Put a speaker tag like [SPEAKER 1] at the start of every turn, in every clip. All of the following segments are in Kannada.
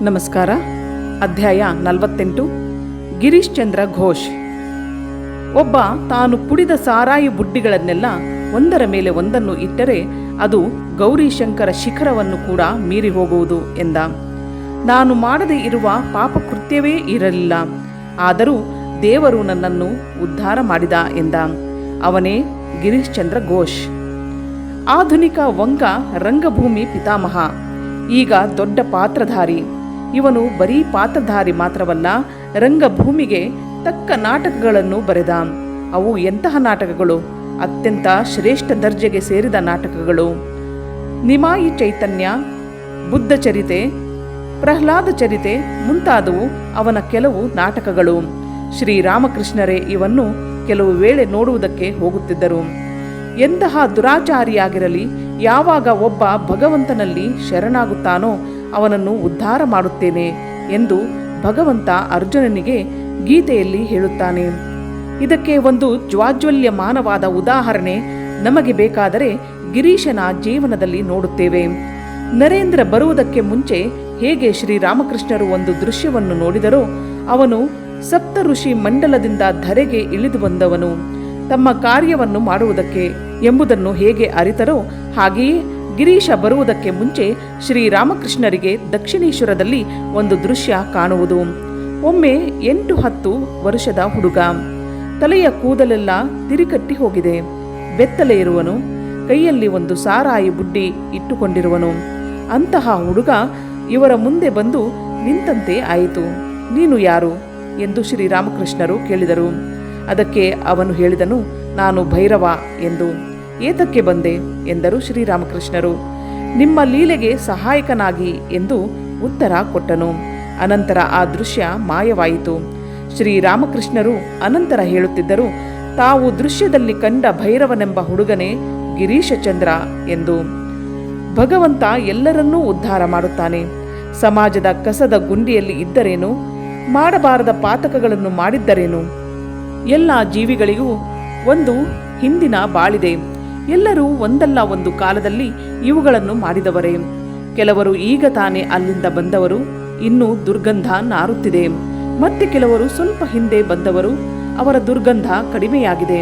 [SPEAKER 1] ನಮಸ್ಕಾರ. ಅಧ್ಯಾಯ 48. ಗಿರೀಶ್ ಚಂದ್ರ ಘೋಷ್. ಒಬ್ಬ ತಾನು ಪುಡಿದ ಸಾರಾಯಿ ಬುಡ್ಡಿಗಳನ್ನೆಲ್ಲ ಒಂದರ ಮೇಲೆ ಒಂದನ್ನು ಇಟ್ಟರೆ ಅದು ಗೌರೀಶಂಕರ ಶಿಖರವನ್ನು ಕೂಡ ಮೀರಿ ಹೋಗುವುದು ಎಂದ. ನಾನು ಮಾಡದೇ ಇರುವ ಪಾಪಕೃತ್ಯವೇ ಇರಲಿಲ್ಲ, ಆದರೂ ದೇವರು ನನ್ನನ್ನು ಉದ್ಧಾರ ಮಾಡಿದ ಎಂದ. ಅವನೇ ಗಿರೀಶ್ ಚಂದ್ರ ಘೋಷ್. ಆಧುನಿಕ ವಂಗ ರಂಗಭೂಮಿ ಪಿತಾಮಹ, ಈಗ ದೊಡ್ಡ ಪಾತ್ರಧಾರಿ. ಇವನು ಬರೀ ಪಾತ್ರಧಾರಿ ಮಾತ್ರವಲ್ಲ, ರಂಗಭೂಮಿಗೆ ತಕ್ಕ ನಾಟಕಗಳನ್ನು ಬರೆದ. ಅವು ಎಂತಹ ನಾಟಕಗಳು! ಅತ್ಯಂತ ಶ್ರೇಷ್ಠ ದರ್ಜೆಗೆ ಸೇರಿದ ನಾಟಕಗಳು. ನಿಮಾಯಿ ಚೈತನ್ಯ, ಬುದ್ಧ ಚರಿತೆ, ಪ್ರಹ್ಲಾದ ಚರಿತೆ ಮುಂತಾದವು ಅವನ ಕೆಲವು ನಾಟಕಗಳು. ಶ್ರೀರಾಮಕೃಷ್ಣರೇ ಇವನ್ನು ಕೆಲವು ವೇಳೆ ನೋಡುವುದಕ್ಕೆ ಹೋಗುತ್ತಿದ್ದರು. ಎಂತಹ ದುರಾಚಾರಿಯಾಗಿರಲಿ, ಯಾವಾಗ ಒಬ್ಬ ಭಗವಂತನಲ್ಲಿ ಶರಣಾಗುತ್ತಾನೋ ಅವನನ್ನು ಉದ್ಧಾರ ಮಾಡುತ್ತೇನೆ ಎಂದು ಭಗವಂತ ಅರ್ಜುನನಿಗೆ ಗೀತೆಯಲ್ಲಿ ಹೇಳುತ್ತಾನೆ. ಇದಕ್ಕೆ ಒಂದು ಜ್ವಾಜ್ವಲ್ಯಮಾನವಾದ ಉದಾಹರಣೆ ನಮಗೆ ಬೇಕಾದರೆ ಗಿರೀಶನ ಜೀವನದಲ್ಲಿ ನೋಡುತ್ತೇವೆ. ನರೇಂದ್ರ ಬರುವುದಕ್ಕೆ ಮುಂಚೆ ಹೇಗೆ ಶ್ರೀರಾಮಕೃಷ್ಣರು ಒಂದು ದೃಶ್ಯವನ್ನು ನೋಡಿದರೋ, ಅವನು ಸಪ್ತ ಋಷಿ ಮಂಡಲದಿಂದ ಧರೆಗೆ ಇಳಿದು ಬಂದವನು ತಮ್ಮ ಕಾರ್ಯವನ್ನು ಮಾಡುವುದಕ್ಕೆ ಎಂಬುದನ್ನು ಹೇಗೆ ಅರಿತರೋ, ಹಾಗೆಯೇ ಗಿರೀಶ ಬರುವುದಕ್ಕೆ ಮುಂಚೆ ಶ್ರೀರಾಮಕೃಷ್ಣರಿಗೆ ದಕ್ಷಿಣೇಶ್ವರದಲ್ಲಿ ಒಂದು ದೃಶ್ಯ ಕಾಣುವುದು. ಒಮ್ಮೆ 8-10 ವರ್ಷದ ಹುಡುಗ, ತಲೆಯ ಕೂದಲೆಲ್ಲ ತಿರಿಕಟ್ಟಿ ಹೋಗಿದೆ, ಬೆತ್ತಲೆ ಇರುವನು, ಕೈಯಲ್ಲಿ ಒಂದು ಸಾರಾಯಿ ಬುಡ್ಡಿ ಇಟ್ಟುಕೊಂಡಿರುವನು. ಅಂತಹ ಹುಡುಗ ಇವರ ಮುಂದೆ ಬಂದು ನಿಂತಂತೆ ಆಯಿತು. ನೀನು ಯಾರು ಎಂದು ಶ್ರೀರಾಮಕೃಷ್ಣರು ಕೇಳಿದರು. ಅದಕ್ಕೆ ಅವನು ಹೇಳಿದನು, ನಾನು ಭೈರವ ಎಂದು. ಏತಕ್ಕೆ ಬಂದೆ ಎಂದರು ಶ್ರೀರಾಮಕೃಷ್ಣರು. ನಿಮ್ಮ ಲೀಲೆಗೆ ಸಹಾಯಕನಾಗಿ ಎಂದು ಉತ್ತರ ಕೊಟ್ಟನು. ಅನಂತರ ಆ ದೃಶ್ಯ ಮಾಯವಾಯಿತು. ಶ್ರೀರಾಮಕೃಷ್ಣರು ಅನಂತರ ಹೇಳುತ್ತಿದ್ದರು, ತಾವು ದೃಶ್ಯದಲ್ಲಿ ಕಂಡ ಭೈರವನೆಂಬ ಹುಡುಗನೇ ಗಿರೀಶಚಂದ್ರ ಎಂದು. ಭಗವಂತ ಎಲ್ಲರನ್ನೂ ಉದ್ಧಾರ ಮಾಡುತ್ತಾನೆ. ಸಮಾಜದ ಕಸದ ಗುಂಡಿಯಲ್ಲಿ ಇದ್ದರೇನು, ಮಾಡಬಾರದ ಪಾತಕಗಳನ್ನು ಮಾಡಿದ್ದರೇನು? ಎಲ್ಲ ಜೀವಿಗಳಿಗೂ ಒಂದು ಹಿಂದಿನ ಬಾಳಿದೆ. ಎಲ್ಲರೂ ಒಂದಲ್ಲ ಒಂದು ಕಾಲದಲ್ಲಿ ಇವುಗಳನ್ನು ಮಾಡಿದವರೇ. ಕೆಲವರು ಈಗ ತಾನೇ ಅಲ್ಲಿಂದ ಬಂದವರು, ಇನ್ನೂ ದುರ್ಗಂಧ ನಾರುತ್ತಿದೆ. ಮತ್ತೆ ಕೆಲವರು ಸ್ವಲ್ಪ ಹಿಂದೆ ಬಂದವರು, ಅವರ ದುರ್ಗಂಧ ಕಡಿಮೆಯಾಗಿದೆ.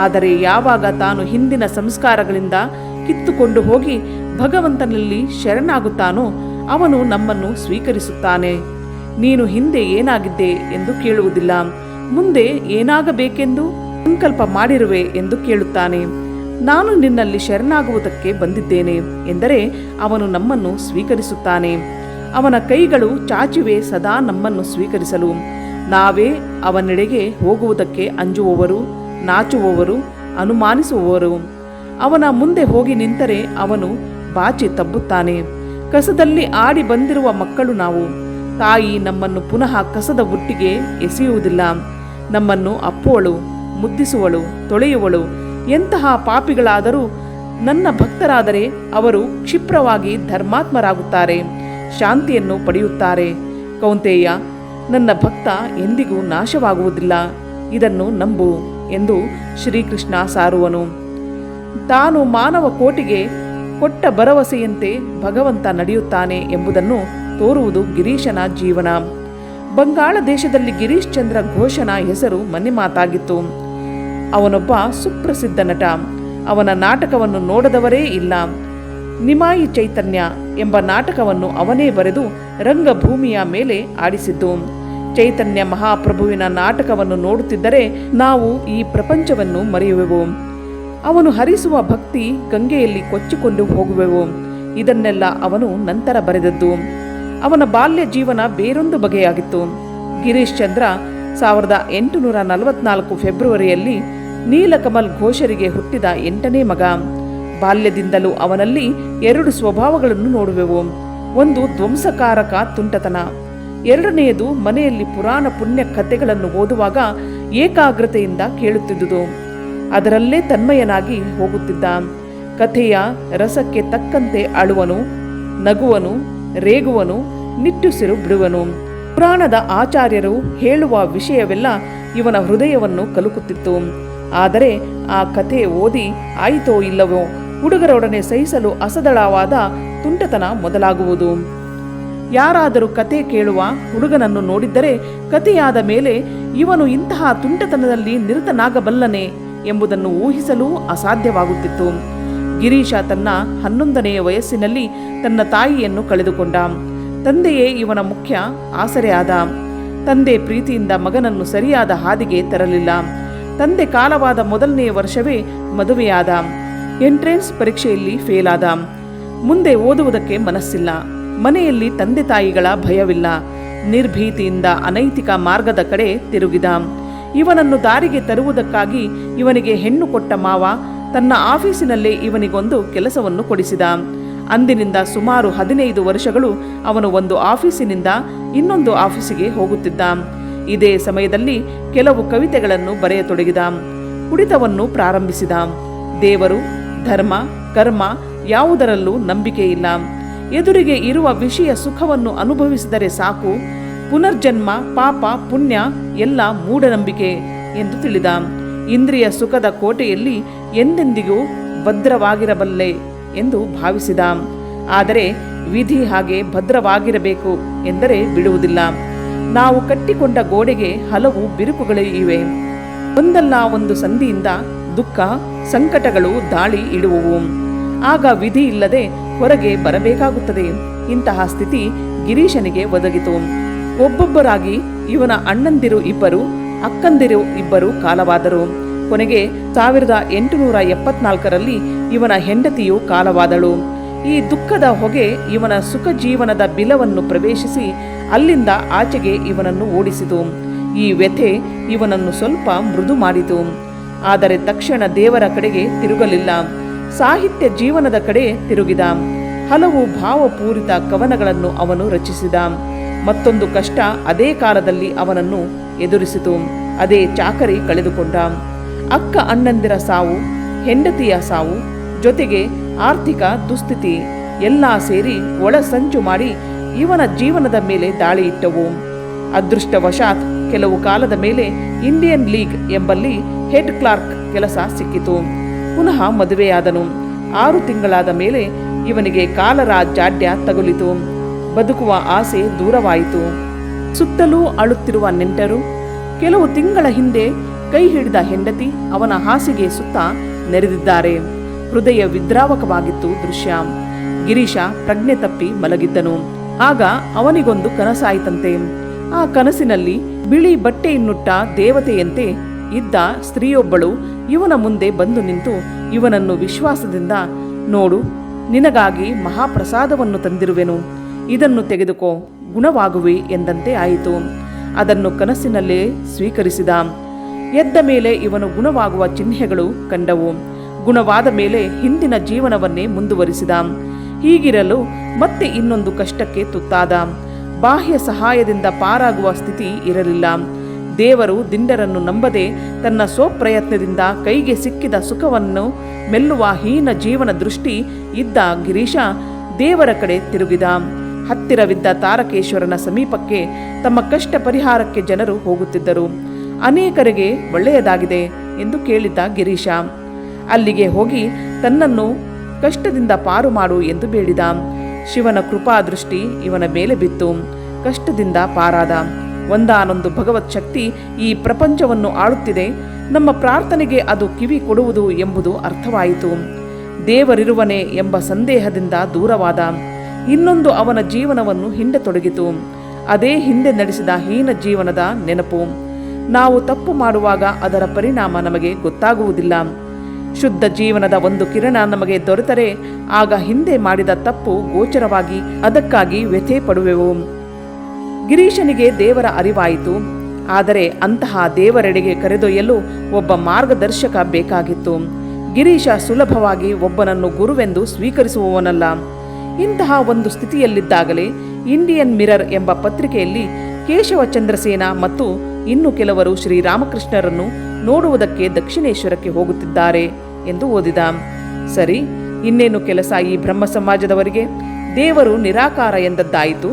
[SPEAKER 1] ಆದರೆ ಯಾವಾಗ ತಾನು ಹಿಂದಿನ ಸಂಸ್ಕಾರಗಳಿಂದ ಕಿತ್ತುಕೊಂಡು ಹೋಗಿ ಭಗವಂತನಲ್ಲಿ ಶರಣಾಗುತ್ತಾನೋ ಅವನು ನಮ್ಮನ್ನು ಸ್ವೀಕರಿಸುತ್ತಾನೆ. ನೀನು ಹಿಂದೆ ಏನಾಗಿದ್ದೆ ಎಂದು ಕೇಳುವುದಿಲ್ಲ, ಮುಂದೆ ಏನಾಗಬೇಕೆಂದು ಸಂಕಲ್ಪ ಮಾಡಿರುವೆ ಎಂದು ಕೇಳುತ್ತಾನೆ. ನಾನು ನಿನ್ನಲ್ಲಿ ಶರಣಾಗುವುದಕ್ಕೆ ಬಂದಿದ್ದೇನೆ ಎಂದರೆ ಅವನು ನಮ್ಮನ್ನು ಸ್ವೀಕರಿಸುತ್ತಾನೆ. ಅವನ ಕೈಗಳು ಚಾಚಿವೆ ಸದಾ ನಮ್ಮನ್ನು ಸ್ವೀಕರಿಸಲು. ನಾವೇ ಅವನೆಡೆಗೆ ಹೋಗುವುದಕ್ಕೆ ಅಂಜುವವರು, ನಾಚುವವರು, ಅನುಮಾನಿಸುವವರು. ಅವನ ಮುಂದೆ ಹೋಗಿ ನಿಂತರೆ ಅವನು ಬಾಚಿ ತಬ್ಬುತ್ತಾನೆ. ಕಸದಲ್ಲಿ ಆಡಿ ಬಂದಿರುವ ಮಕ್ಕಳು ನಾವು. ತಾಯಿ ನಮ್ಮನ್ನು ಪುನಃ ಕಸದ ಬುಟ್ಟಿಗೆ ಎಸೆಯುವುದಿಲ್ಲ. ನಮ್ಮನ್ನು ಅಪ್ಪುವಳು, ಮುದ್ದಿಸುವಳು, ತೊಳೆಯುವಳು. ಎಂತಹ ಪಾಪಿಗಳಾದರೂ ನನ್ನ ಭಕ್ತರಾದರೆ ಅವರು ಕ್ಷಿಪ್ರವಾಗಿ ಧರ್ಮಾತ್ಮರಾಗುತ್ತಾರೆ, ಶಾಂತಿಯನ್ನು ಪಡೆಯುತ್ತಾರೆ. ಕೌಂತೆಯ, ನನ್ನ ಭಕ್ತ ಎಂದಿಗೂ ನಾಶವಾಗುವುದಿಲ್ಲ, ಇದನ್ನು ನಂಬು ಎಂದು ಶ್ರೀಕೃಷ್ಣ ಸಾರುವನು. ತಾನು ಮಾನವ ಕೋಟಿಗೆ ಕೊಟ್ಟ ಭರವಸೆಯಂತೆ ಭಗವಂತ ನಡೆಯುತ್ತಾನೆ ಎಂಬುದನ್ನು ತೋರುವುದು ಗಿರೀಶನ ಜೀವನ. ಬಂಗಾಳ ದೇಶದಲ್ಲಿ ಗಿರೀಶ್ ಚಂದ್ರ ಘೋಷನ ಹೆಸರು ಮನೆ ಮಾತಾಗಿತ್ತು. ಅವನೊಬ್ಬ ಸುಪ್ರಸಿದ್ಧ ನಟ. ಅವನ ನಾಟಕವನ್ನು ನೋಡದವರೇ ಇಲ್ಲ. ನಿಮಾಯಿ ಚೈತನ್ಯ ಎಂಬ ನಾಟಕವನ್ನು ಅವನೇ ಬರೆದು ರಂಗಭೂಮಿಯ ಮೇಲೆ ಆಡಿಸಿದ್ದು. ಚೈತನ್ಯ ಮಹಾಪ್ರಭುವಿನ ನಾಟಕವನ್ನು ನೋಡುತ್ತಿದ್ದರೆ ನಾವು ಈ ಪ್ರಪಂಚವನ್ನು ಮರೆಯುವೆವು. ಅವನು ಹರಿಸುವ ಭಕ್ತಿ ಗಂಗೆಯಲ್ಲಿ ಕೊಚ್ಚಿಕೊಂಡು ಹೋಗುವೆವು. ಇದನ್ನೆಲ್ಲ ಅವನು ನಂತರ ಬರೆದದ್ದು. ಅವನ ಬಾಲ್ಯ ಜೀವನ ಬೇರೊಂದು ಬಗೆಯಾಗಿತ್ತು. ಗಿರೀಶ್ ಚಂದ್ರ 1844 ಫೆಬ್ರವರಿಯಲ್ಲಿ ನೀಲಕಮಲ್ ಘೋಷರಿಗೆ ಹುಟ್ಟಿದ 8ನೇ ಮಗ. ಬಾಲ್ಯದಿಂದಲೂ ಅವನಲ್ಲಿ 2 ಸ್ವಭಾವಗಳನ್ನು ನೋಡುವೆವು. ಒಂದು ಧ್ವಂಸಕಾರಕ ತುಂಟತನ, ಎರಡನೆಯದು ಮನೆಯಲ್ಲಿ ಪುರಾಣ ಪುಣ್ಯ ಕಥೆಗಳನ್ನು ಓದುವಾಗ ಏಕಾಗ್ರತೆಯಿಂದ ಕೇಳುತ್ತಿದ್ದುದು. ಅದರಲ್ಲೇ ತನ್ಮಯನಾಗಿ ಹೋಗುತ್ತಿದ್ದ. ಕಥೆಯ ರಸಕ್ಕೆ ತಕ್ಕಂತೆ ಅಳುವನು, ನಗುವನು, ರೇಗುವನು, ನಿಟ್ಟುಸಿರು ಬಿಡುವನು. ಪುರಾಣದ ಆಚಾರ್ಯರು ಹೇಳುವ ವಿಷಯವೆಲ್ಲ ಇವನ ಹೃದಯವನ್ನು ಕಲುಕುತ್ತಿತ್ತು. ಆದರೆ ಆ ಕಥೆ ಓದಿ ಆಯಿತೋ ಇಲ್ಲವೋ ಹುಡುಗರೊಡನೆ ಸಹಿಸಲು ಅಸದಳವಾದ ತುಂಟತನ ಮೊದಲಾಗುವುದು. ಯಾರಾದರೂ ಕತೆ ಕೇಳುವ ಹುಡುಗನನ್ನು ನೋಡಿದ್ದರೆ ಕತೆಯಾದ ಮೇಲೆ ಇವನು ಇಂತಹ ತುಂಟತನದಲ್ಲಿ ನಿರತನಾಗಬಲ್ಲನೆ ಎಂಬುದನ್ನು ಊಹಿಸಲೂ ಅಸಾಧ್ಯವಾಗುತ್ತಿತ್ತು. ಗಿರೀಶ ತನ್ನ 11ನೆಯ ವಯಸ್ಸಿನಲ್ಲಿ ತನ್ನ ತಾಯಿಯನ್ನು ಕಳೆದುಕೊಂಡ. ತಂದೆಯೇ ಇವನ ಮುಖ್ಯ ಆಸರೆಯಾದ. ತಂದೆ ಪ್ರೀತಿಯಿಂದ ಮಗನನ್ನು ಸರಿಯಾದ ಹಾದಿಗೆ ತರಲಿಲ್ಲ. ತಂದೆ ಕಾಲವಾದ ಮೊದಲನೆಯ ವರ್ಷವೇ ಮದುವೆಯಾದ. ಎಂಟ್ರೆನ್ಸ್ ಪರೀಕ್ಷೆಯಲ್ಲಿ ಫೇಲ್ ಆದ. ಮುಂದೆ ಓದುವುದಕ್ಕೆ ಮನಸ್ಸಿಲ್ಲ. ಮನೆಯಲ್ಲಿ ತಂದೆ ತಾಯಿಗಳ ಭಯವಿಲ್ಲ. ನಿರ್ಭೀತಿಯಿಂದ ಅನೈತಿಕ ಮಾರ್ಗದ ಕಡೆ ತಿರುಗಿದ. ಇವನನ್ನು ದಾರಿಗೆ ತರುವುದಕ್ಕಾಗಿ ಇವನಿಗೆ ಹೆಣ್ಣು ಕೊಟ್ಟ ಮಾವ ತನ್ನ ಆಫೀಸಿನಲ್ಲೇ ಇವನಿಗೊಂದು ಕೆಲಸವನ್ನು ಕೊಡಿಸಿದ. ಅಂದಿನಿಂದ ಸುಮಾರು 15 ವರ್ಷಗಳು ಅವನು ಒಂದು ಆಫೀಸಿನಿಂದ ಇನ್ನೊಂದು ಆಫೀಸಿಗೆ ಹೋಗುತ್ತಿದ್ದ. ಇದೇ ಸಮಯದಲ್ಲಿ ಕೆಲವು ಕವಿತೆಗಳನ್ನು ಬರೆಯತೊಡಗಿದ. ಕುಡಿತವನ್ನು ಪ್ರಾರಂಭಿಸಿದ. ದೇವರು, ಧರ್ಮ, ಕರ್ಮ ಯಾವುದರಲ್ಲೂ ನಂಬಿಕೆ ಇಲ್ಲ. ಎದುರಿಗೆ ಇರುವ ವಿಷಯ ಸುಖವನ್ನು ಅನುಭವಿಸಿದರೆ ಸಾಕು. ಪುನರ್ಜನ್ಮ, ಪಾಪ, ಪುಣ್ಯ ಎಲ್ಲ ಮೂಢನಂಬಿಕೆ ಎಂದು ತಿಳಿದ. ಇಂದ್ರಿಯ ಸುಖದ ಕೋಟೆಯಲ್ಲಿ ಎಂದೆಂದಿಗೂ ಭದ್ರವಾಗಿರಬಲ್ಲೆ ಎಂದು ಭಾವಿಸಿದ. ಆದರೆ ವಿಧಿ ಹಾಗೆ ಭದ್ರವಾಗಿರಬೇಕು ಎಂದರೆ ಬಿಡುವುದಿಲ್ಲ. ನಾವು ಕಟ್ಟಿಕೊಂಡ ಗೋಡೆಗೆ ಹಲವು ಬಿರುಕುಗಳಿವೆ. ಒಂದಲ್ಲ ಒಂದು ಸಂಧಿಯಿಂದ ದುಃಖ, ಸಂಕಟಗಳು ದಾಳಿ ಇಡುವವು. ಆಗ ವಿಧಿ ಇಲ್ಲದೆ ಹೊರಗೆ ಬರಬೇಕಾಗುತ್ತದೆ. ಇಂತಹ ಸ್ಥಿತಿ ಗಿರೀಶನಿಗೆ ಒದಗಿತು. ಒಬ್ಬೊಬ್ಬರಾಗಿ ಇವನ ಅಣ್ಣಂದಿರು 2, ಅಕ್ಕಂದಿರು 2 ಕಾಲವಾದರು. ಕೊನೆಗೆ 1874ರಲ್ಲಿ ಇವನ ಹೆಂಡತಿಯು ಕಾಲವಾದಳು. ಈ ದುಃಖದ ಹೊಗೆ ಇವನ ಸುಖ ಜೀವನದ ಬಿಲವನ್ನು ಪ್ರವೇಶಿಸಿ ಅಲ್ಲಿಂದ ಆಚೆಗೆ ಇವನನ್ನು ಓಡಿಸಿತು. ಈ ವ್ಯಥೆ ಇವನನ್ನು ಸ್ವಲ್ಪ ಮೃದು ಮಾಡಿತು. ಆದರೆ ತಕ್ಷಣ ದೇವರ ಕಡೆಗೆ ತಿರುಗಲಿಲ್ಲ. ಸಾಹಿತ್ಯ ಜೀವನದ ಕಡೆ ತಿರುಗಿದ. ಹಲವು ಭಾವಪೂರಿತ ಕವನಗಳನ್ನು ಅವನು ರಚಿಸಿದ. ಮತ್ತೊಂದು ಕಷ್ಟ ಅದೇ ಕಾಲದಲ್ಲಿ ಅವನನ್ನು ಎದುರಿಸಿತು. ಅದೇ ಚಾಕರಿ ಕಳೆದುಕೊಂಡ. ಅಕ್ಕ ಅಣ್ಣಂದಿರ ಸಾವು, ಹೆಂಡತಿಯ ಸಾವು, ಜೊತೆಗೆ ಆರ್ಥಿಕ ದುಸ್ಥಿತಿ ಎಲ್ಲ ಸೇರಿ ಒಳಸಂಚು ಮಾಡಿ ಇವನ ಜೀವನದ ಮೇಲೆ ದಾಳಿ ಇಟ್ಟವು. ಅದೃಷ್ಟವಶಾತ್ ಕೆಲವು ಕಾಲದ ಮೇಲೆ ಇಂಡಿಯನ್ ಲೀಗ್ ಎಂಬಲ್ಲಿ ಹೆಡ್ ಕ್ಲಾರ್ಕ್ ಕೆಲಸ ಸಿಕ್ಕಿತು. ಪುನಃ ಮದುವೆಯಾದನು. 6 ತಿಂಗಳಾದ ಮೇಲೆ ಇವನಿಗೆ ಕಾಲರ ಜಾಡ್ಯ ತಗುಲಿತು. ಬದುಕುವ ಆಸೆ ದೂರವಾಯಿತು. ಸುತ್ತಲೂ ಅಳುತ್ತಿರುವ ನೆಂಟರು, ಕೆಲವು ತಿಂಗಳ ಹಿಂದೆ ಕೈ ಹಿಡಿದ ಹೆಂಡತಿ ಅವನ ಹಾಸಿಗೆ ಸುತ್ತ ನೆರೆದಿದ್ದಾರೆ. ಹೃದಯ ವಿದ್ರಾವಕವಾಗಿತ್ತು ದೃಶ್ಯ. ಗಿರೀಶ ಪ್ರಜ್ಞೆ ತಪ್ಪಿ ಮಲಗಿದ್ದನು. ಆಗ ಅವನಿಗೊಂದು ಕನಸಾಯಿತಂತೆ. ಆ ಕನಸಿನಲ್ಲಿ ಬಿಳಿ ಬಟ್ಟೆಯನ್ನುಟ್ಟ ದೇವತೆಯಂತೆ ಇದ್ದ ಸ್ತ್ರೀಯೊಬ್ಬಳು ಇವನ ಮುಂದೆ ಬಂದು ನಿಂತು ಇವನನ್ನು ವಿಶ್ವಾಸದಿಂದ, ನೋಡು, ನಿನಗಾಗಿ ಮಹಾಪ್ರಸಾದವನ್ನು ತಂದಿರುವೆನು, ಇದನ್ನು ತೆಗೆದುಕೋ, ಗುಣವಾಗುವೆ ಎಂದಂತೆ ಆಯಿತು. ಅದನ್ನು ಕನಸಿನಲ್ಲೇ ಸ್ವೀಕರಿಸಿದ. ಎದ್ದ ಮೇಲೆ ಇವನು ಗುಣವಾಗುವ ಚಿಹ್ನೆಗಳು ಕಂಡವು. ಗುಣವಾದ ಮೇಲೆ ಹಿಂದಿನ ಜೀವನವನ್ನೇ ಮುಂದುವರಿಸಿದ. ಹೀಗಿರಲು ಮತ್ತೆ ಇನ್ನೊಂದು ಕಷ್ಟಕ್ಕೆ ತುತ್ತಾದ. ಬಾಹ್ಯ ಸಹಾಯದಿಂದ ಪಾರಾಗುವ ಸ್ಥಿತಿ ಇರಲಿಲ್ಲ. ದೇವರು ದಿಂಡರನ್ನು ನಂಬದೆ ತನ್ನ ಸ್ವಪ್ರಯತ್ನದಿಂದ ಕೈಗೆ ಸಿಕ್ಕಿದ ಸುಖವನ್ನು ಮೆಲ್ಲುವ ಹೀನ ಜೀವನ ದೃಷ್ಟಿ ಇದ್ದ ಗಿರೀಶ ದೇವರ ಕಡೆ ತಿರುಗಿದ. ಹತ್ತಿರವಿದ್ದ ತಾರಕೇಶ್ವರನ ಸಮೀಪಕ್ಕೆ ತಮ್ಮ ಕಷ್ಟ ಪರಿಹಾರಕ್ಕೆ ಜನರು ಹೋಗುತ್ತಿದ್ದರು. ಅನೇಕರಿಗೆ ಒಳ್ಳೆಯದಾಗಿದೆ ಎಂದು ಕೇಳಿದ್ದ ಗಿರೀಶ ಅಲ್ಲಿಗೆ ಹೋಗಿ ತನ್ನನ್ನು ಕಷ್ಟದಿಂದ ಪಾರು ಮಾಡು ಎಂದು ಬೇಡಿದ. ಶಿವನ ಕೃಪಾ ದೃಷ್ಟಿ ಇವನ ಮೇಲೆ ಬಿತ್ತು. ಕಷ್ಟದಿಂದ ಪಾರಾದ. ಒಂದಾನೊಂದು ಭಗವತ್ ಶಕ್ತಿ ಈ ಪ್ರಪಂಚವನ್ನು ಆಳುತ್ತಿದೆ. ನಮ್ಮ ಪ್ರಾರ್ಥನೆಗೆ ಅದು ಕಿವಿ ಕೊಡುವುದು ಎಂಬುದು ಅರ್ಥವಾಯಿತು. ದೇವರಿರುವನೇ ಎಂಬ ಸಂದೇಹದಿಂದ ದೂರವಾದ. ಇನ್ನೊಂದು ಅವನ ಜೀವನವನ್ನು ಹಿಂಡತೊಡಗಿತು. ಅದೇ ಹಿಂದೆ ನಡೆಸಿದ ಹೀನ ಜೀವನದ ನೆನಪು. ನಾವು ತಪ್ಪು ಮಾಡುವಾಗ ಅದರ ಪರಿಣಾಮ ನಮಗೆ ಗೊತ್ತಾಗುವುದಿಲ್ಲ. ಶುದ್ಧ ಜೀವನದ ಒಂದು ಕಿರಣ ನಮಗೆ ದೊರೆತರೆ ಆಗ ಹಿಂದೆ ಮಾಡಿದ ತಪ್ಪು ಗೋಚರವಾಗಿ ಅದಕ್ಕಾಗಿ ವ್ಯಥೆ ಪಡುವೆವು. ಗಿರೀಶನಿಗೆ ದೇವರ ಅರಿವಾಯಿತು. ಆದರೆ ಅಂತಹ ದೇವರೆಡೆಗೆ ಕರೆದೊಯ್ಯಲು ಒಬ್ಬ ಮಾರ್ಗದರ್ಶಕ ಬೇಕಾಗಿತ್ತು. ಗಿರೀಶ ಸುಲಭವಾಗಿ ಒಬ್ಬನನ್ನು ಗುರುವೆಂದು ಸ್ವೀಕರಿಸುವವನಲ್ಲ. ಇಂತಹ ಒಂದು ಸ್ಥಿತಿಯಲ್ಲಿದ್ದಾಗಲೇ ಇಂಡಿಯನ್ ಮಿರರ್ ಎಂಬ ಪತ್ರಿಕೆಯಲ್ಲಿ ಕೇಶವ ಚಂದ್ರಸೇನ ಮತ್ತು ಇನ್ನು ಕೆಲವರು ಶ್ರೀರಾಮಕೃಷ್ಣರನ್ನು ನೋಡುವುದಕ್ಕೆ ದಕ್ಷಿಣೇಶ್ವರಕ್ಕೆ ಹೋಗುತ್ತಿದ್ದಾರೆ ಎಂದು ಓದಿದ. ಸರಿ, ಇನ್ನೇನು ಕೆಲಸ ಈ ಬ್ರಹ್ಮ ಸಮಾಜದವರಿಗೆ? ದೇವರು ನಿರಾಕಾರ ಎಂದದ್ದಾಯಿತು.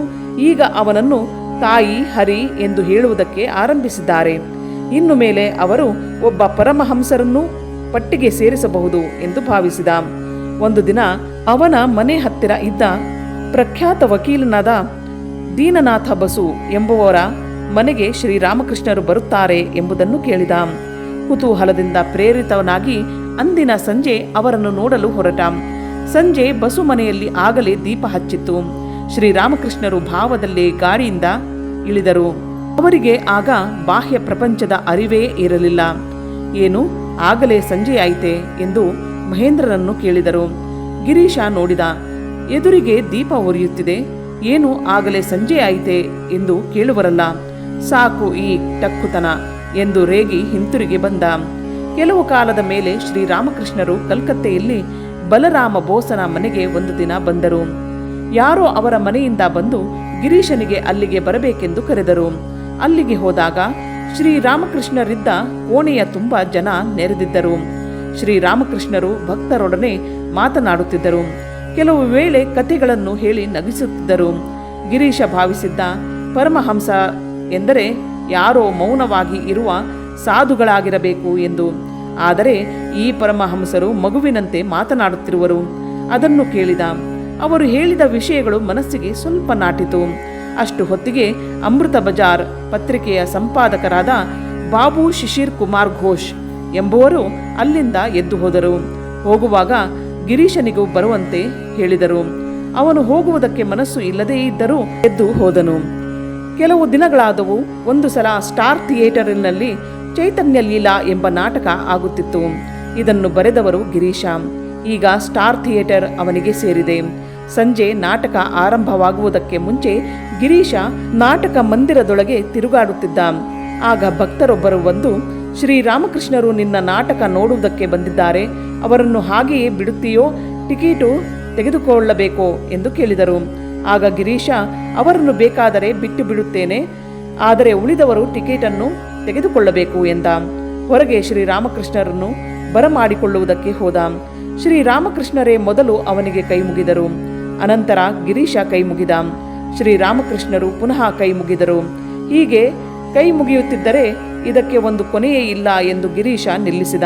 [SPEAKER 1] ಈಗ ಅವನನ್ನು ತಾಯಿ, ಹರಿ ಎಂದು ಹೇಳುವುದಕ್ಕೆ ಆರಂಭಿಸಿದ್ದಾರೆ. ಇನ್ನು ಮೇಲೆ ಅವರು ಒಬ್ಬ ಪರಮಹಂಸರನ್ನು ಪಟ್ಟಿಗೆ ಸೇರಿಸಬಹುದು ಎಂದು ಭಾವಿಸಿದ. ಒಂದು ದಿನ ಅವನ ಮನೆ ಹತ್ತಿರ ಇದ್ದ ಪ್ರಖ್ಯಾತ ವಕೀಲನಾದ ದೀನನಾಥ ಬಸು ಎಂಬುವರ ಮನೆಗೆ ಶ್ರೀರಾಮಕೃಷ್ಣರು ಬರುತ್ತಾರೆ ಎಂಬುದನ್ನು ಕೇಳಿದ. ಕುತೂಹಲದಿಂದ ಪ್ರೇರಿತವನಾಗಿ ಅಂದಿನ ಸಂಜೆ ಅವರನ್ನು ನೋಡಲು ಹೊರಟ. ಸಂಜೆ ಬಸು ಮನೆಯಲ್ಲಿ ಆಗಲೇ ದೀಪ ಹಚ್ಚಿತ್ತು. ಶ್ರೀರಾಮಕೃಷ್ಣರು ಭಾವದಲ್ಲೇ ಗಾಡಿಯಿಂದ ಇಳಿದರು. ಅವರಿಗೆ ಆಗ ಬಾಹ್ಯ ಪ್ರಪಂಚದ ಅರಿವೇ ಇರಲಿಲ್ಲ. ಏನು, ಆಗಲೇ ಸಂಜೆಯಾಯಿತೆ ಎಂದು ಮಹೇಂದ್ರನನ್ನು ಕೇಳಿದರು. ಗಿರೀಶ ನೋಡಿದ. ಎದುರಿಗೆ ದೀಪ ಉರಿಯುತ್ತಿದೆ. ಏನು, ಆಗಲೇ ಸಂಜೆಯಾಯಿತೆ ಎಂದು ಕೇಳುವರಲ್ಲ, ಸಾಕು ಈ ಟಕ್ಕುತನ ಎಂದು ರೇಗಿ ಹಿಂತಿರುಗಿ ಬಂದ. ಕೆಲವು ಕಾಲದ ಮೇಲೆ ಶ್ರೀರಾಮಕೃಷ್ಣರು ಕಲ್ಕತ್ತೆಯಲ್ಲಿ ಬಲರಾಮ ಬೋಸನ ಮನೆಗೆ ಒಂದು ದಿನ ಬಂದರು. ಯಾರೋ ಅವರ ಮನೆಯಿಂದ ಬಂದು ಗಿರೀಶನಿಗೆ ಅಲ್ಲಿಗೆ ಬರಬೇಕೆಂದು ಕರೆದರು. ಅಲ್ಲಿಗೆ ಹೋದಾಗ ಶ್ರೀರಾಮಕೃಷ್ಣರಿದ್ದ ಕೋಣೆಯ ತುಂಬ ಜನ ನೆರೆದಿದ್ದರು. ಶ್ರೀರಾಮಕೃಷ್ಣರು ಭಕ್ತರೊಡನೆ ಮಾತನಾಡುತ್ತಿದ್ದರು. ಕೆಲವು ವೇಳೆ ಕಥೆಗಳನ್ನು ಹೇಳಿ ನಗಿಸುತ್ತಿದ್ದರು. ಗಿರೀಶ ಭಾವಿಸಿದ್ದ, ಪರಮಹಂಸ ಎಂದರೆ ಯಾರೋ ಮೌನವಾಗಿ ಇರುವ ಸಾಧುಗಳಾಗಿರಬೇಕು ಎಂದು. ಆದರೆ ಈ ಪರಮಹಂಸರು ಮಗುವಿನಂತೆ ಮಾತನಾಡುತ್ತಿರುವರು. ಅದನ್ನು ಕೇಳಿದ. ಅವರು ಹೇಳಿದ ವಿಷಯಗಳು ಮನಸ್ಸಿಗೆ ಸ್ವಲ್ಪ ನಾಟಿತು. ಅಷ್ಟು ಹೊತ್ತಿಗೆ ಅಮೃತ ಬಜಾರ್ ಪತ್ರಿಕೆಯ ಸಂಪಾದಕರಾದ ಬಾಬು ಶಿಶಿರ್ ಕುಮಾರ್ ಘೋಷ್ ಎಂಬುವರು ಅಲ್ಲಿಂದ ಎದ್ದು ಹೋದರು. ಹೋಗುವಾಗ ಗಿರೀಶನಿಗೂ ಬರುವಂತೆ ಹೇಳಿದರು. ಅವನು ಹೋಗುವುದಕ್ಕೆ ಮನಸ್ಸು ಇಲ್ಲದೇ ಇದ್ದರೂ ಎದ್ದು ಹೋದನು. ಕೆಲವು ದಿನಗಳಾದವು. ಒಂದು ಸಲ ಸ್ಟಾರ್ ಥಿಯೇಟರಿನಲ್ಲಿ ಚೈತನ್ಯ ಲೀಲಾ ಎಂಬ ನಾಟಕ ಆಗುತ್ತಿತ್ತು. ಇದನ್ನು ಬರೆದವರು ಗಿರೀಶ. ಈಗ ಸ್ಟಾರ್ ಥಿಯೇಟರ್ ಅವನಿಗೆ ಸೇರಿದೆ. ಸಂಜೆ ನಾಟಕ ಆರಂಭವಾಗುವುದಕ್ಕೆ ಮುಂಚೆ ಗಿರೀಶ ನಾಟಕ ಮಂದಿರದೊಳಗೆ ತಿರುಗಾಡುತ್ತಿದ್ದ. ಆಗ ಭಕ್ತರೊಬ್ಬರು ಬಂದು, ಶ್ರೀರಾಮಕೃಷ್ಣರು ನಿನ್ನ ನಾಟಕ ನೋಡುವುದಕ್ಕೆ ಬಂದಿದ್ದಾರೆ, ಅವರನ್ನು ಹಾಗೆಯೇ ಬಿಡುತ್ತೀಯೋ, ಟಿಕೆಟು ತೆಗೆದುಕೊಳ್ಳಬೇಕೋ ಎಂದು ಕೇಳಿದರು. ಆಗ ಗಿರೀಶ, ಅವರನ್ನು ಬೇಕಾದರೆ ಬಿಟ್ಟು ಬಿಡುತ್ತೇನೆ, ಆದರೆ ಉಳಿದವರು ಟಿಕೆಟನ್ನು ತೆಗೆದುಕೊಳ್ಳಬೇಕು ಎಂದ. ಹೊರಗೆ ಶ್ರೀರಾಮಕೃಷ್ಣರನ್ನು ಬರಮಾಡಿಕೊಳ್ಳುವುದಕ್ಕೆ ಹೋದ. ಶ್ರೀರಾಮಕೃಷ್ಣರೇ ಮೊದಲು ಅವನಿಗೆ ಕೈ ಮುಗಿದರು. ಅನಂತರ ಗಿರೀಶ ಕೈ ಮುಗಿದ. ಶ್ರೀರಾಮಕೃಷ್ಣರು ಪುನಃ ಕೈ ಮುಗಿದರು. ಹೀಗೆ ಕೈ ಮುಗಿಯುತ್ತಿದ್ದರೆ ಇದಕ್ಕೆ ಒಂದು ಕೊನೆಯೇ ಇಲ್ಲ ಎಂದು ಗಿರೀಶ ನಿಲ್ಲಿಸಿದ.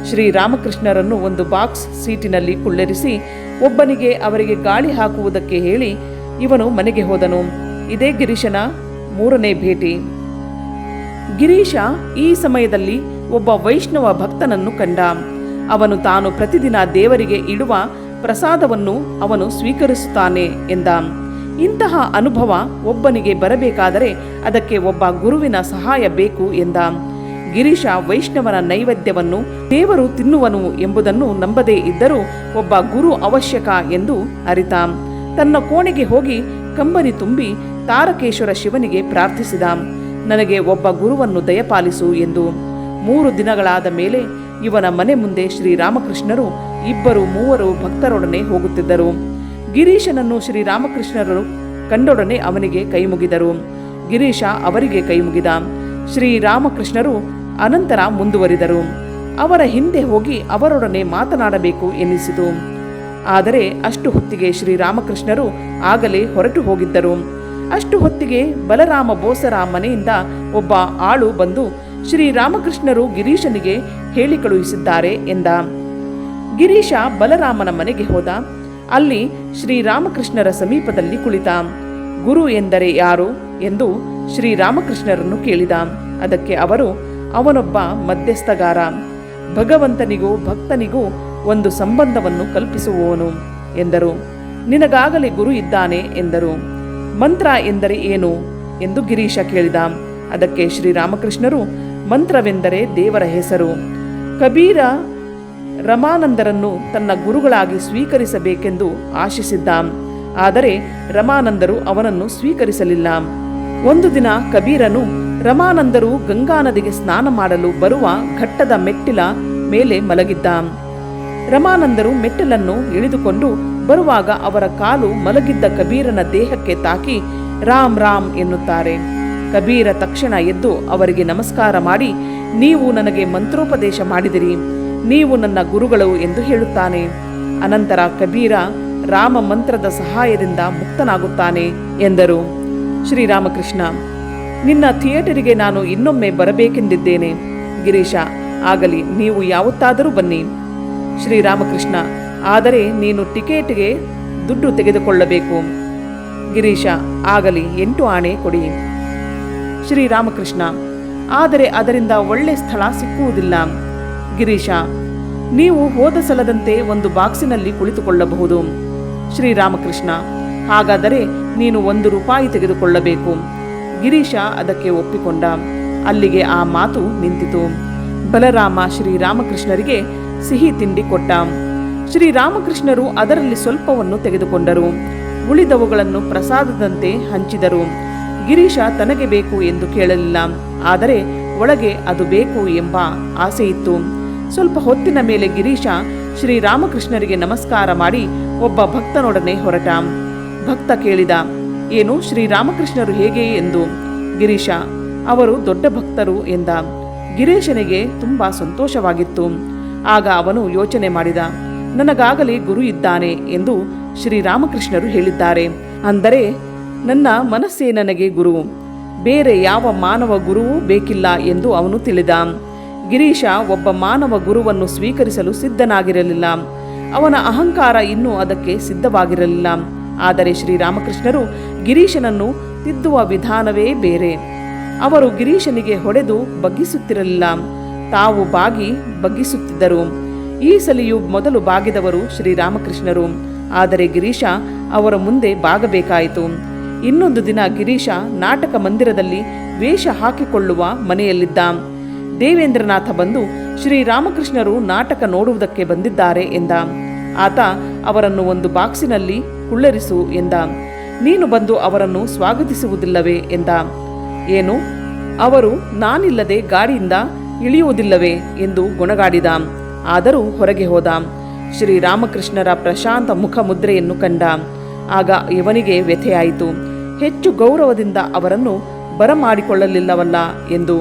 [SPEAKER 1] ಶ್ರೀರಾಮಕೃಷ್ಣರನ್ನು ಒಂದು ಬಾಕ್ಸ್ ಸೀಟಿನಲ್ಲಿ ಕುಳ್ಳೆರಿಸಿ ಒಬ್ಬನಿಗೆ ಅವರಿಗೆ ಗಾಳಿ ಹಾಕುವುದಕ್ಕೆ ಹೇಳಿ ಇವನು ಮನೆಗೆ ಹೋದನು. ಇದೇ ಗಿರೀಶನ 3ನೇ ಭೇಟಿ. ಗಿರೀಶ ಈ ಸಮಯದಲ್ಲಿ ಒಬ್ಬ ವೈಷ್ಣವ ಭಕ್ತನನ್ನು ಕಂಡ. ಅವನು ತಾನು ಪ್ರತಿದಿನ ದೇವರಿಗೆ ಇಡುವ ಪ್ರಸಾದವನ್ನು ಅವನು ಸ್ವೀಕರಿಸುತ್ತಾನೆ ಎಂದ. ಇಂತಹ ಅನುಭವ ಒಬ್ಬನಿಗೆ ಬರಬೇಕಾದರೆ ಅದಕ್ಕೆ ಒಬ್ಬ ಗುರುವಿನ ಸಹಾಯ ಬೇಕು ಎಂದ. ಗಿರೀಶ ವೈಷ್ಣವನ ನೈವೇದ್ಯವನ್ನು ದೇವರು ತಿನ್ನುವನು ಎಂಬುದನ್ನು ನಂಬದೇ ಇದ್ದರೂ ಒಬ್ಬ ಗುರು ಅವಶ್ಯಕ ಎಂದು ಅರಿತ. ತನ್ನ ಕೋಣೆಗೆ ಹೋಗಿ ಕಂಬನಿ ತುಂಬಿ ತಾರಕೇಶ್ವರ ಶಿವನಿಗೆ ಪ್ರಾರ್ಥಿಸಿದ, ನನಗೆ ಒಬ್ಬ ಗುರುವನ್ನು ದಯಪಾಲಿಸು ಎಂದು. 3 ದಿನಗಳಾದ ಮೇಲೆ ಇವನ ಮನೆ ಮುಂದೆ ಶ್ರೀರಾಮಕೃಷ್ಣರು 2-3 ಭಕ್ತರೊಡನೆ ಹೋಗುತ್ತಿದ್ದರು. ಗಿರೀಶನನ್ನು ಶ್ರೀರಾಮಕೃಷ್ಣರು ಕಂಡೊಡನೆ ಅವನಿಗೆ ಕೈ ಮುಗಿದರು. ಗಿರೀಶ ಅವರಿಗೆ ಕೈ ಮುಗಿದ. ಶ್ರೀರಾಮಕೃಷ್ಣರು ಅನಂತರ ಮುಂದುವರಿದರು. ಅವರ ಹಿಂದೆ ಹೋಗಿ ಅವರೊಡನೆ ಮಾತನಾಡಬೇಕು ಎನ್ನಿಸಿತು. ಆದರೆ ಅಷ್ಟು ಹೊತ್ತಿಗೆ ಶ್ರೀರಾಮಕೃಷ್ಣರು ಆಗಲೇ ಹೊರಟು ಹೋಗಿದ್ದರು. ಅಷ್ಟು ಹೊತ್ತಿಗೆ ಬಲರಾಮ ಬೋಸರ ಮನೆಯಿಂದ ಒಬ್ಬ ಆಳು ಬಂದು ಶ್ರೀರಾಮಕೃಷ್ಣರು ಗಿರೀಶನಿಗೆ ಹೇಳಿ ಕಳುಹಿಸಿದ್ದಾರೆ ಎಂದ. ಗಿರೀಶ ಬಲರಾಮನ ಮನೆಗೆ ಹೋದ. ಅಲ್ಲಿ ಶ್ರೀರಾಮಕೃಷ್ಣರ ಸಮೀಪದಲ್ಲಿ ಕುಳಿತ. ಗುರು ಎಂದರೆ ಯಾರು ಎಂದು ಶ್ರೀರಾಮಕೃಷ್ಣರನ್ನು ಕೇಳಿದ. ಅದಕ್ಕೆ ಅವರು, ಅವನೊಬ್ಬ ಮಧ್ಯಸ್ಥಗಾರ, ಭಗವಂತನಿಗೂ ಭಕ್ತನಿಗೂ ಒಂದು ಸಂಬಂಧವನ್ನು ಕಲ್ಪಿಸುವವನು ಎಂದರು. ನಿನಗಾಗಲೇ ಗುರು ಇದ್ದಾನೆ ಎಂದರು. ಮಂತ್ರ ಎಂದರೆ ಏನು ಎಂದು ಗಿರೀಶ ಕೇಳಿದ. ಅದಕ್ಕೆ ಶ್ರೀರಾಮಕೃಷ್ಣರು, ಮಂತ್ರವೆಂದರೆ ದೇವರ ಹೆಸರು. ಕಬೀರ ರಮಾನಂದರನ್ನು ತನ್ನ ಗುರುಗಳಾಗಿ ಸ್ವೀಕರಿಸಬೇಕೆಂದು ಆಶಿಸಿದ್ದ. ಆದರೆ ರಮಾನಂದರು ಅವನನ್ನು ಸ್ವೀಕರಿಸಲಿಲ್ಲ. ಒಂದು ದಿನ ಕಬೀರನು ರಮಾನಂದರು ಗಂಗಾ ನದಿಗೆ ಸ್ನಾನ ಮಾಡಲು ಬರುವ ಘಟ್ಟದ ಮೆಟ್ಟಿಲ ಮೇಲೆ ಮಲಗಿದ್ದ. ರಮಾನಂದರು ಮೆಟ್ಟಿಲನ್ನು ಇಳಿದುಕೊಂಡು ಬರುವಾಗ ಅವರ ಕಾಲು ಮಲಗಿದ್ದ ಕಬೀರನ ದೇಹಕ್ಕೆ ತಾಕಿ ರಾಮ್ ರಾಮ್ ಎನ್ನುತ್ತಾರೆ. ಕಬೀರ ತಕ್ಷಣ ಎದ್ದು ಅವರಿಗೆ ನಮಸ್ಕಾರ ಮಾಡಿ, ನೀವು ನನಗೆ ಮಂತ್ರೋಪದೇಶ ಮಾಡಿದಿರಿ, ನೀವು ನನ್ನ ಗುರುಗಳು ಎಂದು ಹೇಳುತ್ತಾನೆ. ಅನಂತರ ಕಬೀರ ರಾಮ ಮಂತ್ರದ ಸಹಾಯದಿಂದ ಮುಕ್ತನಾಗುತ್ತಾನೆ ಎಂದರು. ಶ್ರೀರಾಮಕೃಷ್ಣ, ನಿನ್ನ ಥಿಯೇಟರಿಗೆ ನಾನು ಇನ್ನೊಮ್ಮೆ ಬರಬೇಕೆಂದಿದ್ದೇನೆ. ಗಿರೀಶ, ಆಗಲಿ, ನೀವು ಯಾವತ್ತಾದರೂ ಬನ್ನಿ. ಶ್ರೀರಾಮಕೃಷ್ಣ, ಆದರೆ ನೀನು ಟಿಕೆಟ್ಗೆ ದುಡ್ಡು ತೆಗೆದುಕೊಳ್ಳಬೇಕು. ಗಿರೀಶ: ಆಗಲಿ, 8 ಆಣೆ ಕೊಡಿ. ಶ್ರೀರಾಮಕೃಷ್ಣ: ಆದರೆ ಅದರಿಂದ ಒಳ್ಳೆ ಸ್ಥಳ ಸಿಕ್ಕುವುದಿಲ್ಲ. ಗಿರೀಶ: ನೀವು ಹೋದ ಸಲದಂತೆ ಒಂದು ಬಾಕ್ಸಿನಲ್ಲಿ ಕುಳಿತುಕೊಳ್ಳಬಹುದು. ಶ್ರೀರಾಮಕೃಷ್ಣ: ಹಾಗಾದರೆ ನೀನು 1 ರೂಪಾಯಿ ತೆಗೆದುಕೊಳ್ಳಬೇಕು. ಗಿರೀಶ ಅದಕ್ಕೆ ಒಪ್ಪಿಕೊಂಡ. ಅಲ್ಲಿಗೆ ಆ ಮಾತು ನಿಂತಿತು. ಬಲರಾಮ ಶ್ರೀರಾಮಕೃಷ್ಣರಿಗೆ ಸಿಹಿ ತಿಂಡಿ ಕೊಟ್ಟ. ಶ್ರೀರಾಮಕೃಷ್ಣರು ಅದರಲ್ಲಿ ಸ್ವಲ್ಪವನ್ನು ತೆಗೆದುಕೊಂಡರು. ಉಳಿದವುಗಳನ್ನು ಪ್ರಸಾದದಂತೆ ಹಂಚಿದರು. ಗಿರೀಶ ತನಗೆ ಬೇಕು ಎಂದು ಕೇಳಲಿಲ್ಲ, ಆದರೆ ಒಳಗೆ ಅದು ಬೇಕು ಎಂಬ ಆಸೆಯಿತ್ತು. ಸ್ವಲ್ಪ ಹೊತ್ತಿನ ಮೇಲೆ ಗಿರೀಶ ಶ್ರೀರಾಮಕೃಷ್ಣರಿಗೆ ನಮಸ್ಕಾರ ಮಾಡಿ ಒಬ್ಬ ಭಕ್ತನೊಡನೆ ಹೊರಟ. ಭಕ್ತ ಕೇಳಿದ, ಏನು ಶ್ರೀರಾಮಕೃಷ್ಣರು ಹೇಗೆ ಎಂದು. ಗಿರೀಶ: ಅವರು ದೊಡ್ಡ ಭಕ್ತರು ಎಂದ. ಗಿರೀಶನಿಗೆ ತುಂಬ ಸಂತೋಷವಾಗಿತ್ತು. ಆಗ ಅವನು ಯೋಚನೆ ಮಾಡಿದ, ನನಗಾಗಲೇ ಗುರು ಇದ್ದಾನೆ ಎಂದು ಶ್ರೀರಾಮಕೃಷ್ಣರು ಹೇಳಿದ್ದಾರೆ. ಅಂದರೆ ನನ್ನ ಮನಸ್ಸೇ ನನಗೆ ಗುರು, ಬೇರೆ ಯಾವ ಮಾನವ ಗುರುವೂ ಬೇಕಿಲ್ಲ ಎಂದು ಅವನು ತಿಳಿದ. ಗಿರೀಶ ಒಬ್ಬ ಮಾನವ ಗುರುವನ್ನು ಸ್ವೀಕರಿಸಲು ಸಿದ್ಧನಾಗಿರಲಿಲ್ಲ. ಅವನ ಅಹಂಕಾರ ಇನ್ನೂ ಅದಕ್ಕೆ ಸಿದ್ಧವಾಗಿರಲಿಲ್ಲ. ಆದರೆ ಶ್ರೀರಾಮಕೃಷ್ಣರು ಗಿರೀಶನನ್ನು ತಿದ್ದುವ ವಿಧಾನವೇ ಬೇರೆ. ಅವರು ಗಿರೀಶನಿಗೆ ಹೊಡೆದು ಬಗ್ಗಿಸುತ್ತಿರಲಿಲ್ಲ, ತಾವು ಬಾಗಿ ಬಗ್ಗಿಸುತ್ತಿದ್ದರು. ಈ ಸಲಿಯೂ ಮೊದಲು ಬಾಗಿದವರು ಶ್ರೀರಾಮಕೃಷ್ಣರು. ಆದರೆ ಗಿರೀಶ ಅವರ ಮುಂದೆ ಬಾಗಬೇಕಾಯಿತು. ಇನ್ನೊಂದು ದಿನ ಗಿರೀಶ ನಾಟಕ ಮಂದಿರದಲ್ಲಿ ವೇಷ ಹಾಕಿಕೊಳ್ಳುವ ಮನೆಯಲ್ಲಿದ್ದ. ದೇವೇಂದ್ರನಾಥ ಬಂದು ಶ್ರೀರಾಮಕೃಷ್ಣರು ನಾಟಕ ನೋಡುವುದಕ್ಕೆ ಬಂದಿದ್ದಾರೆ ಎಂದ. ಆತ ಅವರನ್ನು ಒಂದು ಬಾಕ್ಸಿನಲ್ಲಿ ಕುಳ್ಳರಿಸು ಎಂದ. ನೀನು ಬಂದು ಅವರನ್ನು ಸ್ವಾಗತಿಸುವುದಿಲ್ಲವೇ ಎಂದ. ಏನು, ಅವರು ನಾನಿಲ್ಲದೆ ಗಾಡಿಯಿಂದ ಇಳಿಯುವುದಿಲ್ಲವೇ ಎಂದು ಗೊಣಗಾಡಿದ. ಆದರೂ ಹೊರಗೆ ಹೋದ. ಶ್ರೀರಾಮಕೃಷ್ಣರ ಪ್ರಶಾಂತ ಮುಖ ಮುದ್ರೆಯನ್ನು ಕಂಡ. ಆಗ ಇವನಿಗೆ ವ್ಯಥೆಯಾಯಿತು. ಹೆಚ್ಚು ಗೌರವದಿಂದ ಅವರನ್ನು ಬರಮಾಡಿಕೊಳ್ಳಲಿಲ್ಲವಲ್ಲ ಎಂದು.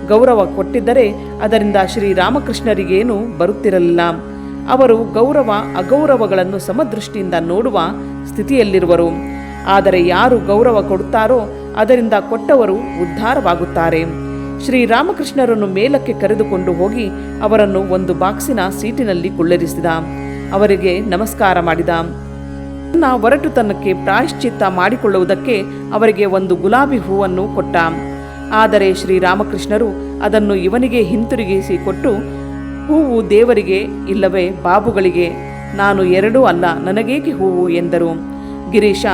[SPEAKER 1] ಗೌರವ ಕೊಟ್ಟಿದ್ದರೆ ಅದರಿಂದ ಶ್ರೀರಾಮಕೃಷ್ಣರಿಗೇನು ಬರುತ್ತಿರಲಿಲ್ಲ. ಅವರು ಗೌರವ ಅಗೌರವಗಳನ್ನು ಸಮದೃಷ್ಟಿಯಿಂದ ನೋಡುವ ಸ್ಥಿತಿಯಲ್ಲಿರುವರು. ಆದರೆ ಯಾರು ಗೌರವ ಕೊಡುತ್ತಾರೋ ಅದರಿಂದ ಕೊಟ್ಟವರು ಉದ್ಧಾರವಾಗುತ್ತಾರೆ. ಶ್ರೀರಾಮಕೃಷ್ಣರನ್ನು ಮೇಲಕ್ಕೆ ಕರೆದುಕೊಂಡು ಹೋಗಿ ಅವರನ್ನು ಒಂದು ಬಾಕ್ಸಿನ ಸೀಟಿನಲ್ಲಿ ಕುಳ್ಳರಿಸಿದ. ಅವರಿಗೆ ನಮಸ್ಕಾರ ಮಾಡಿದ. ತನ್ನ ಒರಟುತನಕ್ಕೆ ಪ್ರಾಯಶ್ಚಿತ್ತ ಮಾಡಿಕೊಳ್ಳುವುದಕ್ಕೆ ಅವರಿಗೆ ಒಂದು ಗುಲಾಬಿ ಹೂವನ್ನು ಕೊಟ್ಟ. ಆದರೆ ಶ್ರೀರಾಮಕೃಷ್ಣರು ಅದನ್ನು ಇವನಿಗೆ ಹಿಂತಿರುಗಿಸಿ ಕೊಟ್ಟು, ಹೂವು ದೇವರಿಗೆ ಇಲ್ಲವೇ ಬಾಬುಗಳಿಗೆ, ನಾನು 2 ಅಲ್ಲ, ನನಗೇಕೆ ಹೂವು ಎಂದರು. ಗಿರೀಶ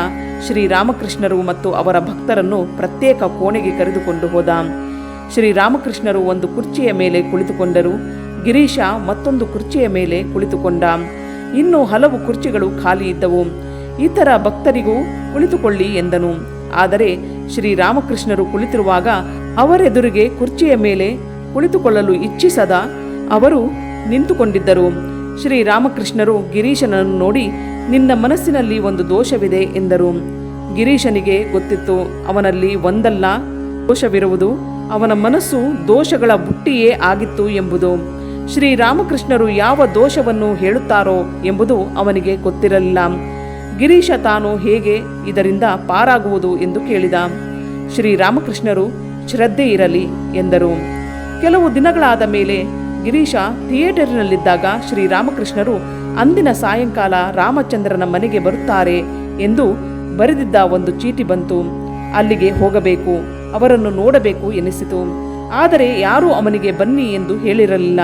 [SPEAKER 1] ಶ್ರೀರಾಮಕೃಷ್ಣರು ಮತ್ತು ಅವರ ಭಕ್ತರನ್ನು ಪ್ರತ್ಯೇಕ ಕೋಣೆಗೆ ಕರೆದುಕೊಂಡು ಹೋದ. ಶ್ರೀರಾಮಕೃಷ್ಣರು ಒಂದು ಕುರ್ಚಿಯ ಮೇಲೆ ಕುಳಿತುಕೊಂಡರು. ಗಿರೀಶ ಮತ್ತೊಂದು ಕುರ್ಚಿಯ ಮೇಲೆ ಕುಳಿತುಕೊಂಡ. ಇನ್ನೂ ಹಲವು ಕುರ್ಚಿಗಳು ಖಾಲಿ ಇದ್ದವು. ಇತರ ಭಕ್ತರಿಗೂ ಕುಳಿತುಕೊಳ್ಳಿ ಎಂದನು. ಆದರೆ ಶ್ರೀರಾಮಕೃಷ್ಣರು ಕುಳಿತಿರುವಾಗ ಅವರೆದುರಿಗೆ ಕುರ್ಚಿಯ ಮೇಲೆ ಕುಳಿತುಕೊಳ್ಳಲು ಇಚ್ಛಿಸದ ಅವರು ನಿಂತುಕೊಂಡಿದ್ದರು. ಶ್ರೀರಾಮಕೃಷ್ಣರು ಗಿರೀಶನನ್ನು ನೋಡಿ, ನಿನ್ನ ಮನಸ್ಸಿನಲ್ಲಿ ಒಂದು ದೋಷವಿದೆ ಎಂದರು. ಗಿರೀಶನಿಗೆ ಗೊತ್ತಿತ್ತು, ಅವನಲ್ಲಿ ಒಂದಲ್ಲ ದೋಷವಿರುವುದು, ಅವನ ಮನಸ್ಸು ದೋಷಗಳ ಬುಟ್ಟಿಯೇ ಆಗಿತ್ತು ಎಂಬುದು. ಶ್ರೀರಾಮಕೃಷ್ಣರು ಯಾವ ದೋಷವನ್ನು ಹೇಳುತ್ತಾರೋ ಎಂಬುದು ಅವನಿಗೆ ಗೊತ್ತಿರಲಿಲ್ಲ. ಗಿರೀಶ ತಾನು ಹೇಗೆ ಇದರಿಂದ ಪಾರಾಗುವುದು ಎಂದು ಕೇಳಿದ. ಶ್ರೀರಾಮಕೃಷ್ಣರು ಶ್ರದ್ಧೆ ಇರಲಿ ಎಂದರು. ಕೆಲವು ದಿನಗಳಾದ ಮೇಲೆ ಗಿರೀಶ ಥಿಯೇಟರಿನಲ್ಲಿದ್ದಾಗ ಶ್ರೀರಾಮಕೃಷ್ಣರು ಅಂದಿನ ಸಾಯಂಕಾಲ ರಾಮಚಂದ್ರನ ಮನೆಗೆ ಬರುತ್ತಾರೆ ಎಂದು ಬರೆದಿದ್ದ ಒಂದು ಚೀಟಿ ಬಂತು. ಅಲ್ಲಿಗೆ ಹೋಗಬೇಕು, ಅವರನ್ನು ನೋಡಬೇಕು ಎನಿಸಿತು. ಆದರೆ ಯಾರೂ ಅವನಿಗೆ ಬನ್ನಿ ಎಂದು ಹೇಳಿರಲಿಲ್ಲ.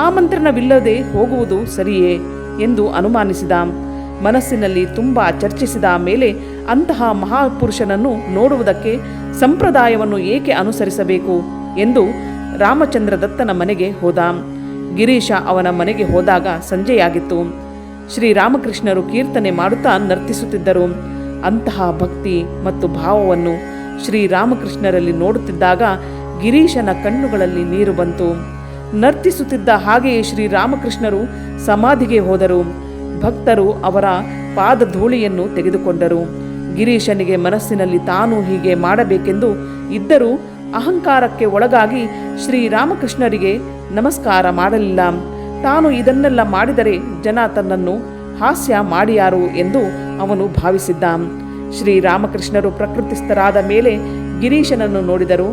[SPEAKER 1] ಆಮಂತ್ರಣವಿಲ್ಲದೆ ಹೋಗುವುದು ಸರಿಯೇ ಎಂದು ಅನುಮಾನಿಸಿದ. ಮನಸ್ಸಿನಲ್ಲಿ ತುಂಬ ಚರ್ಚಿಸಿದ ಮೇಲೆ ಅಂತಹ ಮಹಾಪುರುಷನನ್ನು ನೋಡುವುದಕ್ಕೆ ಸಂಪ್ರದಾಯವನ್ನು ಏಕೆ ಅನುಸರಿಸಬೇಕು ಎಂದು ರಾಮಚಂದ್ರ ದತ್ತನ ಮನೆಗೆ ಹೋದ. ಗಿರೀಶ ಅವನ ಮನೆಗೆ ಹೋದಾಗ ಸಂಜೆಯಾಗಿತ್ತು. ಶ್ರೀರಾಮಕೃಷ್ಣರು ಕೀರ್ತನೆ ಮಾಡುತ್ತಾ ನರ್ತಿಸುತ್ತಿದ್ದರು. ಅಂತಹ ಭಕ್ತಿ ಮತ್ತು ಭಾವವನ್ನು ಶ್ರೀರಾಮಕೃಷ್ಣರಲ್ಲಿ ನೋಡುತ್ತಿದ್ದಾಗ ಗಿರೀಶನ ಕಣ್ಣುಗಳಲ್ಲಿ ನೀರು ಬಂತು. ನರ್ತಿಸುತ್ತಿದ್ದ ಹಾಗೆಯೇ ಶ್ರೀರಾಮಕೃಷ್ಣರು ಸಮಾಧಿಗೆ ಹೋದರು. ಭಕ್ತರು ಅವರ ಪಾದಧೂಳಿಯನ್ನು ತೆಗೆದುಕೊಂಡರು. ಗಿರೀಶನಿಗೆ ಮನಸ್ಸಿನಲ್ಲಿ ತಾನು ಹೀಗೆ ಮಾಡಬೇಕೆಂದು ಇದ್ದರೂ ಅಹಂಕಾರಕ್ಕೆ ಒಳಗಾಗಿ ಶ್ರೀರಾಮಕೃಷ್ಣರಿಗೆ ನಮಸ್ಕಾರ ಮಾಡಲಿಲ್ಲ. ತಾನು ಇದನ್ನೆಲ್ಲ ಮಾಡಿದರೆ ಜನ ತನ್ನನ್ನು ಹಾಸ್ಯ ಮಾಡಿಯಾರು ಎಂದು ಅವನು ಭಾವಿಸಿದ್ದ. ಶ್ರೀರಾಮಕೃಷ್ಣರು ಪ್ರಕೃತಿಸ್ಥರಾದ ಮೇಲೆ ಗಿರೀಶನನ್ನು ನೋಡಿದರು.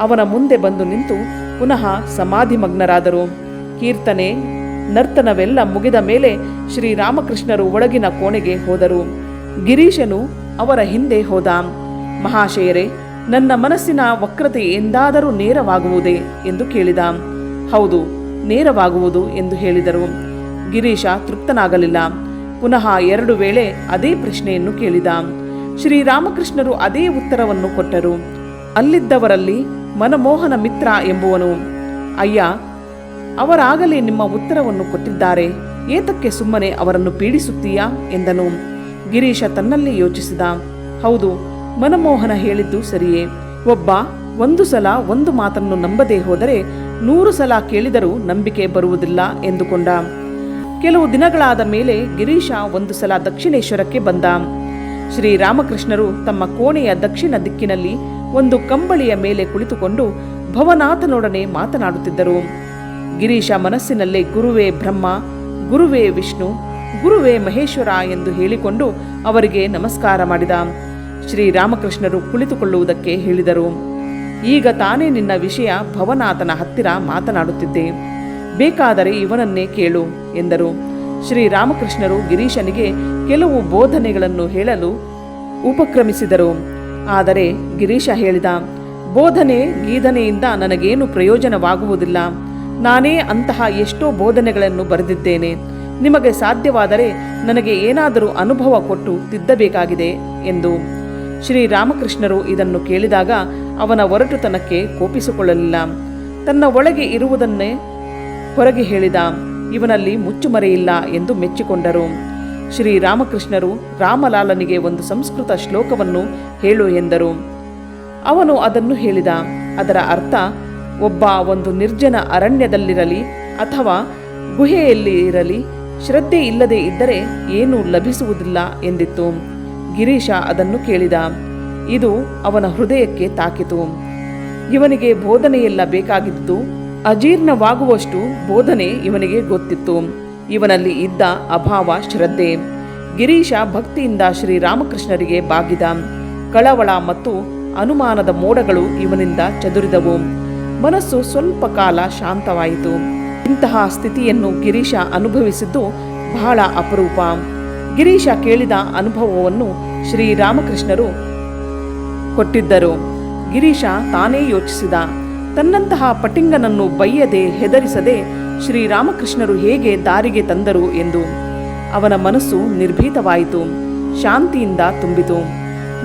[SPEAKER 1] ಅವನ ಮುಂದೆ ಬಂದು ನಿಂತು ಪುನಃ ಸಮಾಧಿಮಗ್ನರಾದರು. ಕೀರ್ತನೆ ನರ್ತನವೆಲ್ಲ ಮುಗಿದ ಮೇಲೆ ಶ್ರೀರಾಮಕೃಷ್ಣರು ಒಳಗಿನ ಕೋಣೆಗೆ ಹೋದರು. ಗಿರೀಶನು ಅವರ ಹಿಂದೆ ಹೋದ. ಮಹಾಶಯರೇ, ನನ್ನ ಮನಸ್ಸಿನ ವಕ್ರತೆ ಎಂದಾದರೂ ನೇರವಾಗುವುದೇ ಎಂದು ಕೇಳಿದ. ಹೌದು, ನೇರವಾಗುವುದು ಎಂದು ಹೇಳಿದರು. ಗಿರೀಶ ತೃಪ್ತನಾಗಲಿಲ್ಲ. ಪುನಃ 2 ವೇಳೆ ಅದೇ ಪ್ರಶ್ನೆಯನ್ನು ಕೇಳಿದ. ಶ್ರೀರಾಮಕೃಷ್ಣರು ಅದೇ ಉತ್ತರವನ್ನು ಕೊಟ್ಟರು. ಅಲ್ಲಿದ್ದವರಲ್ಲಿ ಮನಮೋಹನ ಮಿತ್ರ ಎಂಬುವನು, ಅಯ್ಯ, ಅವರಾಗಲೇ ನಿಮ್ಮ ಉತ್ತರವನ್ನು ಕೊಟ್ಟಿದ್ದಾರೆ, ಏತಕ್ಕೆ ಸುಮ್ಮನೆ ಅವರನ್ನು ಪೀಡಿಸುತ್ತೀಯಾ ಎಂದನು. ಗಿರೀಶ ತನ್ನಲ್ಲಿ ಯೋಚಿಸಿದ. ಹೌದು, ಮನಮೋಹನ ಹೇಳಿದ್ದು ಸರಿಯೇ. ಒಬ್ಬ 1 ಸಲ ಒಂದು ಮಾತನ್ನು ನಂಬದೇ ಹೋದರೆ 100 ಸಲ ಕೇಳಿದರೂ ನಂಬಿಕೆ ಬರುವುದಿಲ್ಲ ಎಂದುಕೊಂಡ. ಕೆಲವು ದಿನಗಳಾದ ಮೇಲೆ ಗಿರೀಶ 1 ಸಲ ದಕ್ಷಿಣೇಶ್ವರಕ್ಕೆ ಬಂದ. ಶ್ರೀರಾಮಕೃಷ್ಣರು ತಮ್ಮ ಕೋಣೆಯ ದಕ್ಷಿಣ ದಿಕ್ಕಿನಲ್ಲಿ ಒಂದು ಕಂಬಳಿಯ ಮೇಲೆ ಕುಳಿತುಕೊಂಡು ಭವನಾಥನೊಡನೆ ಮಾತನಾಡುತ್ತಿದ್ದರು. ಗಿರೀಶ ಮನಸ್ಸಿನಲ್ಲೇ ಗುರುವೇ ಬ್ರಹ್ಮ, ಗುರುವೇ ವಿಷ್ಣು, ಗುರುವೇ ಮಹೇಶ್ವರ ಎಂದು ಹೇಳಿಕೊಂಡು ಅವರಿಗೆ ನಮಸ್ಕಾರ ಮಾಡಿದ. ಶ್ರೀರಾಮಕೃಷ್ಣರು ಕುಳಿತುಕೊಳ್ಳುವುದಕ್ಕೆ ಹೇಳಿದರು. ಈಗ ತಾನೇ ನಿನ್ನ ವಿಷಯ ಭವನಾಥನ ಹತ್ತಿರ ಮಾತನಾಡುತ್ತಿದ್ದೆ, ಬೇಕಾದರೆ ಇವನನ್ನೇ ಕೇಳು ಎಂದರು. ಶ್ರೀರಾಮಕೃಷ್ಣರು ಗಿರೀಶನಿಗೆ ಕೆಲವು ಬೋಧನೆಗಳನ್ನು ಹೇಳಲು ಉಪಕ್ರಮಿಸಿದರು. ಆದರೆ ಗಿರೀಶ ಹೇಳಿದ, ಬೋಧನೆ ಗೀಧನೆಯಿಂದ ನನಗೇನು ಪ್ರಯೋಜನವಾಗುವುದಿಲ್ಲ. ನಾನೇ ಅಂತಹ ಎಷ್ಟೋ ಬೋಧನೆಗಳನ್ನು ಬರೆದಿದ್ದೇನೆ. ನಿಮಗೆ ಸಾಧ್ಯವಾದರೆ ನನಗೆ ಏನಾದರೂ ಅನುಭವ ಕೊಟ್ಟು ತಿದ್ದಬೇಕಾಗಿದೆ ಎಂದು. ಶ್ರೀರಾಮಕೃಷ್ಣರು ಇದನ್ನು ಕೇಳಿದಾಗ ಅವನ ಒರಟುತನಕ್ಕೆ ಕೋಪಿಸಿಕೊಳ್ಳಲಿಲ್ಲ. ತನ್ನ ಒಳಗೆ ಇರುವುದನ್ನೇ ಹೊರಗೆ ಹೇಳಿದ. ಇವನಲ್ಲಿ ಮುಚ್ಚುಮರೆಯಿಲ್ಲ ಎಂದು ಮೆಚ್ಚಿಕೊಂಡರು. ಶ್ರೀರಾಮಕೃಷ್ಣರು ರಾಮಲಾಲನಿಗೆ ಒಂದು ಸಂಸ್ಕೃತ ಶ್ಲೋಕವನ್ನು ಹೇಳು ಎಂದರು. ಅವನು ಅದನ್ನು ಹೇಳಿದ. ಅದರ ಅರ್ಥ, ಒಬ್ಬ ಒಂದು ನಿರ್ಜನ ಅರಣ್ಯದಲ್ಲಿರಲಿ ಅಥವಾ ಗುಹೆಯಲ್ಲಿ ಇರಲಿ, ಶ್ರದ್ಧೆ ಇಲ್ಲದೆ ಇದ್ದರೆ ಏನೂ ಲಭಿಸುವುದಿಲ್ಲ ಎಂದಿತ್ತು. ಗಿರೀಶ ಅದನ್ನು ಕೇಳಿದ. ಇದು ಅವನ ಹೃದಯಕ್ಕೆ ತಾಕಿತು. ಇವನಿಗೆ ಬೋಧನೆಯೆಲ್ಲ ಬೇಕಾಗಿದ್ದು, ಅಜೀರ್ಣವಾಗುವಷ್ಟು ಬೋಧನೆ ಇವನಿಗೆ ಗೊತ್ತಿತ್ತು. ಇವನಲ್ಲಿ ಇದ್ದ ಅಭಾವ ಶ್ರದ್ಧೆ. ಗಿರೀಶ ಭಕ್ತಿಯಿಂದ ಶ್ರೀರಾಮಕೃಷ್ಣರಿಗೆ ಬಾಗಿದ. ಕಳವಳ ಮತ್ತು ಅನುಮಾನದ ಮೋಡಗಳು ಇವನಿಂದ ಚದುರಿದವು. ಮನಸ್ಸು ಸ್ವಲ್ಪ ಕಾಲ ಶಾಂತವಾಯಿತು. ಇಂತಹ ಸ್ಥಿತಿಯನ್ನು ಗಿರೀಶ ಅನುಭವಿಸಿದ್ದು ಬಹಳ ಅಪರೂಪ. ಗಿರೀಶ ಕೇಳಿದ ಅನುಭವವನ್ನು ಶ್ರೀರಾಮಕೃಷ್ಣರು ಕೊಟ್ಟಿದ್ದರು. ಗಿರೀಶ ತಾನೇ ಯೋಚಿಸಿದ. ತನ್ನಂತಹ ಪಟಿಂಗನನ್ನು ಬೈಯದೆ ಹೆದರಿಸದೆ ಶ್ರೀರಾಮಕೃಷ್ಣರು ಹೇಗೆ ದಾರಿಗೆ ತಂದರು ಎಂದು. ಅವನ ಮನಸ್ಸು ನಿರ್ಭೀತವಾಯಿತು, ಶಾಂತಿಯಿಂದ ತುಂಬಿತು.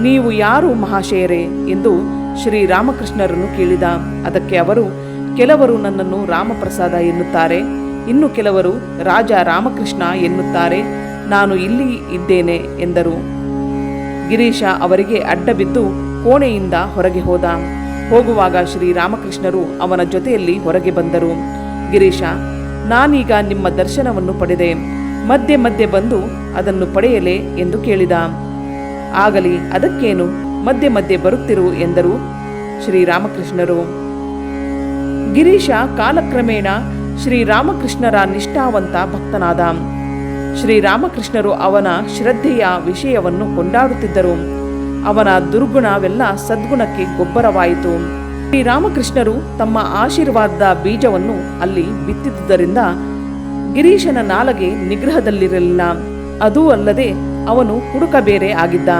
[SPEAKER 1] ನೀವು ಯಾರು ಮಹಾಶಯರೇ ಎಂದು ಶ್ರೀರಾಮಕೃಷ್ಣರನ್ನು ಕೇಳಿದ. ಅದಕ್ಕೆ ಅವರು, ಕೆಲವರು ನನ್ನನ್ನು ರಾಮಪ್ರಸಾದ ಎನ್ನುತ್ತಾರೆ, ಇನ್ನು ಕೆಲವರು ರಾಜ ರಾಮಕೃಷ್ಣ ಎನ್ನುತ್ತಾರೆ, ನಾನು ಇಲ್ಲಿ ಇದ್ದೇನೆ ಎಂದರು. ಗಿರೀಶ ಅವರಿಗೆ ಅಡ್ಡಬಿದ್ದು ಕೋಣೆಯಿಂದ ಹೊರಗೆ ಹೋದ. ಹೋಗುವಾಗ ಶ್ರೀರಾಮಕೃಷ್ಣರು ಅವನ ಜೊತೆಯಲ್ಲಿ ಹೊರಗೆ ಬಂದರು. ಗಿರೀಶ, ನಾನೀಗ ನಿಮ್ಮ ದರ್ಶನವನ್ನು ಪಡೆದೆ, ಮಧ್ಯೆ ಮಧ್ಯೆ ಬಂದು ಅದನ್ನು ಪಡೆಯಲೇ ಎಂದು ಕೇಳಿದ. ಆಗಲಿ, ಅದಕ್ಕೇನು, ಮಧ್ಯೆ ಮಧ್ಯೆ ಬರುತ್ತಿರು ಎಂದರು ಶ್ರೀರಾಮಕೃಷ್ಣರು. ಗಿರೀಶ ಕಾಲಕ್ರಮೇಣ ಶ್ರೀರಾಮಕೃಷ್ಣರ ನಿಷ್ಠಾವಂತ ಭಕ್ತನಾದ. ಶ್ರೀರಾಮಕೃಷ್ಣರು ಅವನ ಶ್ರದ್ಧೆಯ ವಿಷಯವನ್ನು ಕೊಂಡಾಡುತ್ತಿದ್ದರು. ಅವನ ದುರ್ಗುಣವೆಲ್ಲ ಸದ್ಗುಣಕ್ಕೆ ಗೊಬ್ಬರವಾಯಿತು. ಶ್ರೀರಾಮಕೃಷ್ಣರು ತಮ್ಮ ಆಶೀರ್ವಾದದ ಬೀಜವನ್ನು ಅಲ್ಲಿ ಬಿತ್ತಿದ್ದುದರಿಂದ ಗಿರೀಶನ ನಾಲಗೆ ನಿಗ್ರಹದಲ್ಲಿರಲಿಲ್ಲ. ಅದೂ ಅಲ್ಲದೆ ಅವನು ಕುಡುಕ ಬೇರೆ ಆಗಿದ್ದ.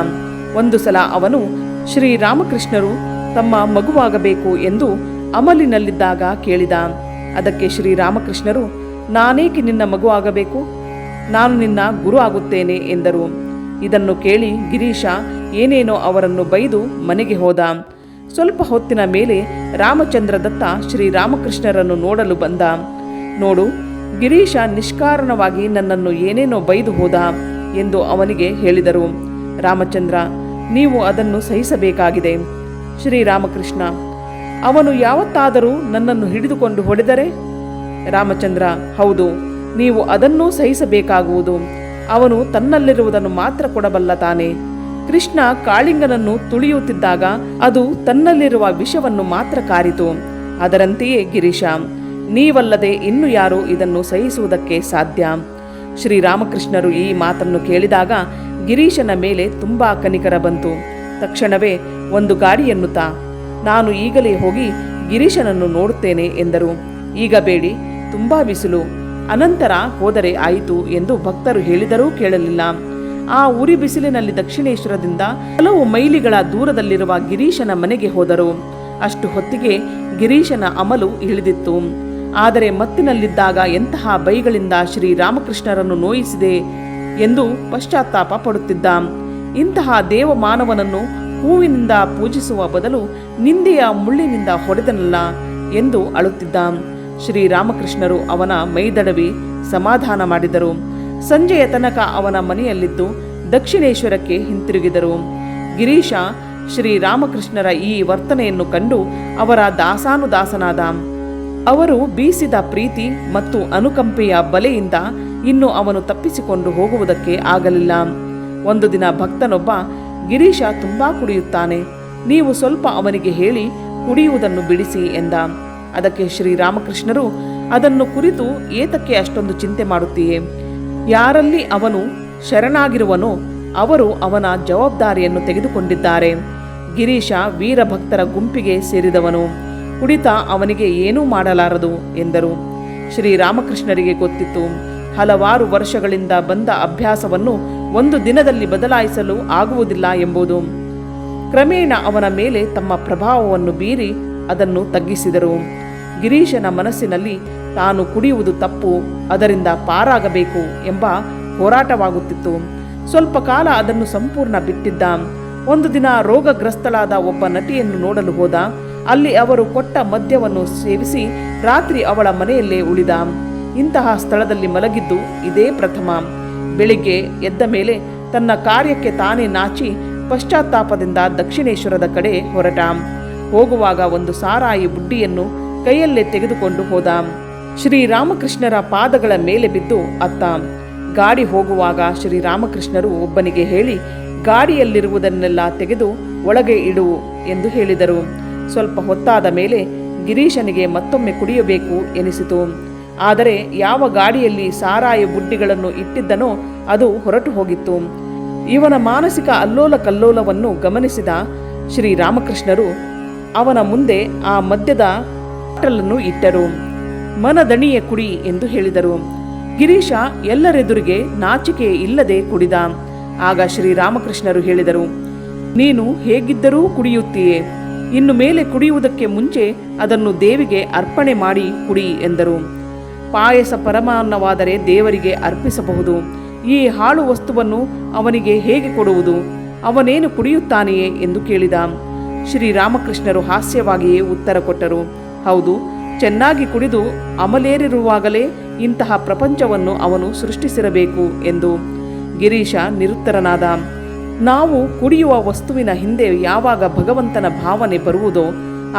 [SPEAKER 1] ಒಂದು ಸಲ ಅವನು ಶ್ರೀರಾಮಕೃಷ್ಣರು ತಮ್ಮ ಮಗುವಾಗಬೇಕು ಎಂದು ಅಮಲಿನಲ್ಲಿದ್ದಾಗ ಕೇಳಿದ. ಅದಕ್ಕೆ ಶ್ರೀರಾಮಕೃಷ್ಣರು, ನಾನೇಕೆ ನಿನ್ನ ಮಗು ಆಗಬೇಕು, ನಾನು ನಿನ್ನ ಗುರು ಆಗುತ್ತೇನೆ ಎಂದರು. ಇದನ್ನು ಕೇಳಿ ಗಿರೀಶ ಏನೇನೋ ಅವರನ್ನು ಬೈದು ಮನೆಗೆ ಹೋದ. ಸ್ವಲ್ಪ ಹೊತ್ತಿನ ಮೇಲೆ ರಾಮಚಂದ್ರ ದತ್ತ ಶ್ರೀರಾಮಕೃಷ್ಣರನ್ನು ನೋಡಲು ಬಂದ. ನೋಡು, ಗಿರೀಶ ನಿಷ್ಕಾರಣವಾಗಿ ನನ್ನನ್ನು ಏನೇನೋ ಬೈದು ಹೋದ ಎಂದು ಅವನಿಗೆ ಹೇಳಿದರು. ರಾಮಚಂದ್ರ, ನೀವು ಅದನ್ನು ಸಹಿಸಬೇಕಾಗಿದೆ. ಶ್ರೀರಾಮಕೃಷ್ಣ, ಅವನು ಯಾವತ್ತಾದರೂ ನನ್ನನ್ನು ಹಿಡಿದುಕೊಂಡು ಹೊಡೆದರೆ? ರಾಮಚಂದ್ರ, ಹೌದು, ನೀವು ಅದನ್ನೂ ಸಹಿಸಬೇಕಾಗುವುದು. ಅವನು ತನ್ನಲ್ಲಿರುವುದನ್ನು ಮಾತ್ರ ಕೊಡಬಲ್ಲ ತಾನೆ. ಕೃಷ್ಣ ಕಾಳಿಂಗನನ್ನು ತುಳಿಯುತ್ತಿದ್ದಾಗ ಅದು ತನ್ನಲ್ಲಿರುವ ವಿಷವನ್ನು ಮಾತ್ರ ಕಾರಿತು. ಅದರಂತೆಯೇ ಗಿರೀಶ, ನೀವಲ್ಲದೆ ಇನ್ನು ಯಾರು ಇದನ್ನು ಸಹಿಸುವುದಕ್ಕೆ ಸಾಧ್ಯ? ಶ್ರೀರಾಮಕೃಷ್ಣರು ಈ ಮಾತನ್ನು ಕೇಳಿದಾಗ ಗಿರೀಶನ ಮೇಲೆ ತುಂಬಾ ಕನಿಕರ ಬಂತು. ತಕ್ಷಣವೇ ಒಂದು ಗಾಡಿಯನ್ನು ತಾ, ನಾನು ಈಗಲೇ ಹೋಗಿ ಗಿರೀಶನನ್ನು ನೋಡುತ್ತೇನೆ ಎಂದರು. ಈಗ ಬೇಡಿ, ತುಂಬಾ ಬಿಸಿಲು, ಅನಂತರ ಹೋದರೆ ಆಯಿತು ಎಂದು ಭಕ್ತರು ಹೇಳಿದರೂ ಕೇಳಲಿಲ್ಲ. ಆ ಉರಿ ಬಿಸಿಲಿನಲ್ಲಿ ದಕ್ಷಿಣೇಶ್ವರದಿಂದ ಹಲವು ಮೈಲಿಗಳ ದೂರದಲ್ಲಿರುವ ಗಿರೀಶನ ಮನೆಗೆ ಹೋದರು. ಅಷ್ಟು ಹೊತ್ತಿಗೆ ಗಿರೀಶನ ಅಮಲು ಇಳಿದಿತ್ತು. ಆದರೆ ಮತ್ತಿನಲ್ಲಿದ್ದಾಗ ಎಂತಹ ಬೈಗಳಿಂದ ಶ್ರೀರಾಮಕೃಷ್ಣರನ್ನು ನೋಯಿಸಿದೆ ಎಂದು ಪಶ್ಚಾತ್ತಾಪ ಪಡುತ್ತಿದ್ದ. ಇಂತಹ ದೇವಮಾನವನನ್ನು ಹೂವಿನಿಂದ ಪೂಜಿಸುವ ಬದಲು ನಿಂದೆಯ ಮುಳ್ಳಿನಿಂದ ಹೊಡೆದನಲ್ಲ ಎಂದು ಅಳುತ್ತಿದ್ದ. ಶ್ರೀರಾಮಕೃಷ್ಣರು ಅವನ ಮೈದಡವಿ ಸಮಾಧಾನ ಮಾಡಿದರು. ಸಂಜೆಯ ತನಕ ಅವನ ಮನೆಯಲ್ಲಿದ್ದು ದಕ್ಷಿಣೇಶ್ವರಕ್ಕೆ ಹಿಂತಿರುಗಿದರು. ಗಿರೀಶ ಶ್ರೀರಾಮಕೃಷ್ಣರ ಈ ವರ್ತನೆಯನ್ನು ಕಂಡು ಅವರ ದಾಸಾನುದಾಸನಾದ. ಅವರು ಬೀಸಿದ ಪ್ರೀತಿ ಮತ್ತು ಅನುಕಂಪೆಯ ಬಲೆಯಿಂದ ಇನ್ನು ಅವನು ತಪ್ಪಿಸಿಕೊಂಡು ಹೋಗುವುದಕ್ಕೆ ಆಗಲಿಲ್ಲ. ಒಂದು ದಿನ ಭಕ್ತನೊಬ್ಬ, ಗಿರೀಶ ತುಂಬಾ ಕುಡಿಯುತ್ತಾನೆ, ನೀವು ಸ್ವಲ್ಪ ಅವನಿಗೆ ಹೇಳಿ ಕುಡಿಯುವುದನ್ನು ಬಿಡಿಸಿ ಎಂದ. ಅದಕ್ಕೆ ಶ್ರೀರಾಮಕೃಷ್ಣರು, ಅದನ್ನು ಕುರಿತು ಏತಕ್ಕೆ ಅಷ್ಟೊಂದು ಚಿಂತೆ ಮಾಡುತ್ತೀಯೇ? ಯಾರಲ್ಲಿ ಅವನು ಶರಣಾಗಿರುವನೋ ಅವರು ಅವನ ಜವಾಬ್ದಾರಿಯನ್ನು ತೆಗೆದುಕೊಂಡಿದ್ದಾರೆ. ಗಿರೀಶ ವೀರಭಕ್ತರ ಗುಂಪಿಗೆ ಸೇರಿದವನು, ಕುಡಿತ ಅವನಿಗೆ ಏನೂ ಮಾಡಲಾರದು ಎಂದರು. ಶ್ರೀರಾಮಕೃಷ್ಣರಿಗೆ ಗೊತ್ತಿತ್ತು, ಹಲವಾರು ವರ್ಷಗಳಿಂದ ಬಂದ ಅಭ್ಯಾಸವನ್ನು ಒಂದು ದಿನದಲ್ಲಿ ಬದಲಾಯಿಸಲು ಆಗುವುದಿಲ್ಲ ಎಂಬುದು. ಕ್ರಮೇಣ ಅವನ ಮೇಲೆ ತಮ್ಮ ಪ್ರಭಾವವನ್ನು ಬೀರಿ ಅದನ್ನು ತಗ್ಗಿಸಿದರು. ಗಿರೀಶನ ಮನಸ್ಸಿನಲ್ಲಿ ತಾನು ಕುಡಿಯುವುದು ತಪ್ಪು, ಅದರಿಂದ ಪಾರಾಗಬೇಕು ಎಂಬ ಹೋರಾಟವಾಗುತ್ತಿತ್ತು. ಸ್ವಲ್ಪ ಕಾಲ ಅದನ್ನು ಸಂಪೂರ್ಣ ಬಿಟ್ಟಿದ್ದ. ಒಂದು ದಿನ ರೋಗಗ್ರಸ್ತಳಾದ ಒಬ್ಬ ನಟಿಯನ್ನು ನೋಡಲು ಹೋದ. ಅಲ್ಲಿ ಅವರು ಕೊಟ್ಟ ಮದ್ಯವನ್ನು ಸೇವಿಸಿ ರಾತ್ರಿ ಅವಳ ಮನೆಯಲ್ಲೇ ಉಳಿದ. ಇಂತಹ ಸ್ಥಳದಲ್ಲಿ ಮಲಗಿದ್ದು ಇದೇ ಪ್ರಥಮ. ಬೆಳಿಗ್ಗೆ ಎದ್ದ ಮೇಲೆ ತನ್ನ ಕಾರ್ಯಕ್ಕೆ ತಾನೇ ನಾಚಿ ಪಶ್ಚಾತ್ತಾಪದಿಂದ ದಕ್ಷಿಣೇಶ್ವರದ ಕಡೆ ಹೊರಟ. ಹೋಗುವಾಗ ಒಂದು ಸಾರಾಯಿ ಬುಡ್ಡಿಯನ್ನು ಕೈಯಲ್ಲೇ ತೆಗೆದುಕೊಂಡು ಹೋದ. ಶ್ರೀರಾಮಕೃಷ್ಣರ ಪಾದಗಳ ಮೇಲೆ ಬಿದ್ದು ಅತ್ತ. ಗಾಡಿ ಹೋಗುವಾಗ ಶ್ರೀರಾಮಕೃಷ್ಣರು ಒಬ್ಬನಿಗೆ ಹೇಳಿ, ಗಾಡಿಯಲ್ಲಿರುವುದನ್ನೆಲ್ಲ ತೆಗೆದು ಒಳಗೆ ಇಡು ಎಂದು ಹೇಳಿದರು. ಸ್ವಲ್ಪ ಹೊತ್ತಾದ ಮೇಲೆ ಗಿರೀಶನಿಗೆ ಮತ್ತೊಮ್ಮೆ ಕುಡಿಯಬೇಕು ಎನಿಸಿತು. ಆದರೆ ಯಾವ ಗಾಡಿಯಲ್ಲಿ ಸಾರಾಯಿ ಬುಡ್ಡಿಗಳನ್ನು ಇಟ್ಟಿದ್ದನೋ ಅದು ಹೊರಟು ಹೋಗಿತ್ತು. ಇವನ ಮಾನಸಿಕ ಅಲ್ಲೋಲ ಕಲ್ಲೋಲವನ್ನು ಗಮನಿಸಿದ ಶ್ರೀರಾಮಕೃಷ್ಣರು ಅವನ ಮುಂದೆ ಆ ಮದ್ಯದ ಬಾಟಲನ್ನು ಇಟ್ಟರು. ಮನದಣಿಯ ಕುಡಿ ಎಂದು ಹೇಳಿದರು. ಗಿರೀಶ ಎಲ್ಲರೆದುರಿಗೆ ನಾಚಿಕೆ ಇಲ್ಲದೆ ಕುಡಿದ. ಆಗ ಶ್ರೀರಾಮಕೃಷ್ಣರು ಹೇಳಿದರು, ನೀನು ಹೇಗಿದ್ದರೂ ಕುಡಿಯುತ್ತೀಯೇ, ಇನ್ನು ಮೇಲೆ ಕುಡಿಯುವುದಕ್ಕೆ ಮುಂಚೆ ಅದನ್ನು ದೇವಿಗೆ ಅರ್ಪಣೆ ಮಾಡಿ ಕುಡಿ ಎಂದರು. ಪಾಯಸ ಪರಮಾನ್ನವಾದರೆ ದೇವರಿಗೆ ಅರ್ಪಿಸಬಹುದು, ಈ ಹಾಳು ವಸ್ತುವನ್ನು ಅವನಿಗೆ ಹೇಗೆ ಕೊಡುವುದು? ಅವನೇನು ಕುಡಿಯುತ್ತಾನೆಯೇ ಎಂದು ಕೇಳಿದ. ಶ್ರೀರಾಮಕೃಷ್ಣರು ಹಾಸ್ಯವಾಗಿಯೇ ಉತ್ತರ ಕೊಟ್ಟರು, ಹೌದು, ಚೆನ್ನಾಗಿ ಕುಡಿದು ಅಮಲೇರಿರುವಾಗಲೇ ಇಂತಹ ಪ್ರಪಂಚವನ್ನು ಅವನು ಸೃಷ್ಟಿಸಿರಬೇಕು ಎಂದು. ಗಿರೀಶ ನಿರುತ್ತರನಾದ. ನಾವು ಕುಡಿಯುವ ವಸ್ತುವಿನ ಹಿಂದೆ ಯಾವಾಗ ಭಗವಂತನ ಭಾವನೆ ಬರುವುದೋ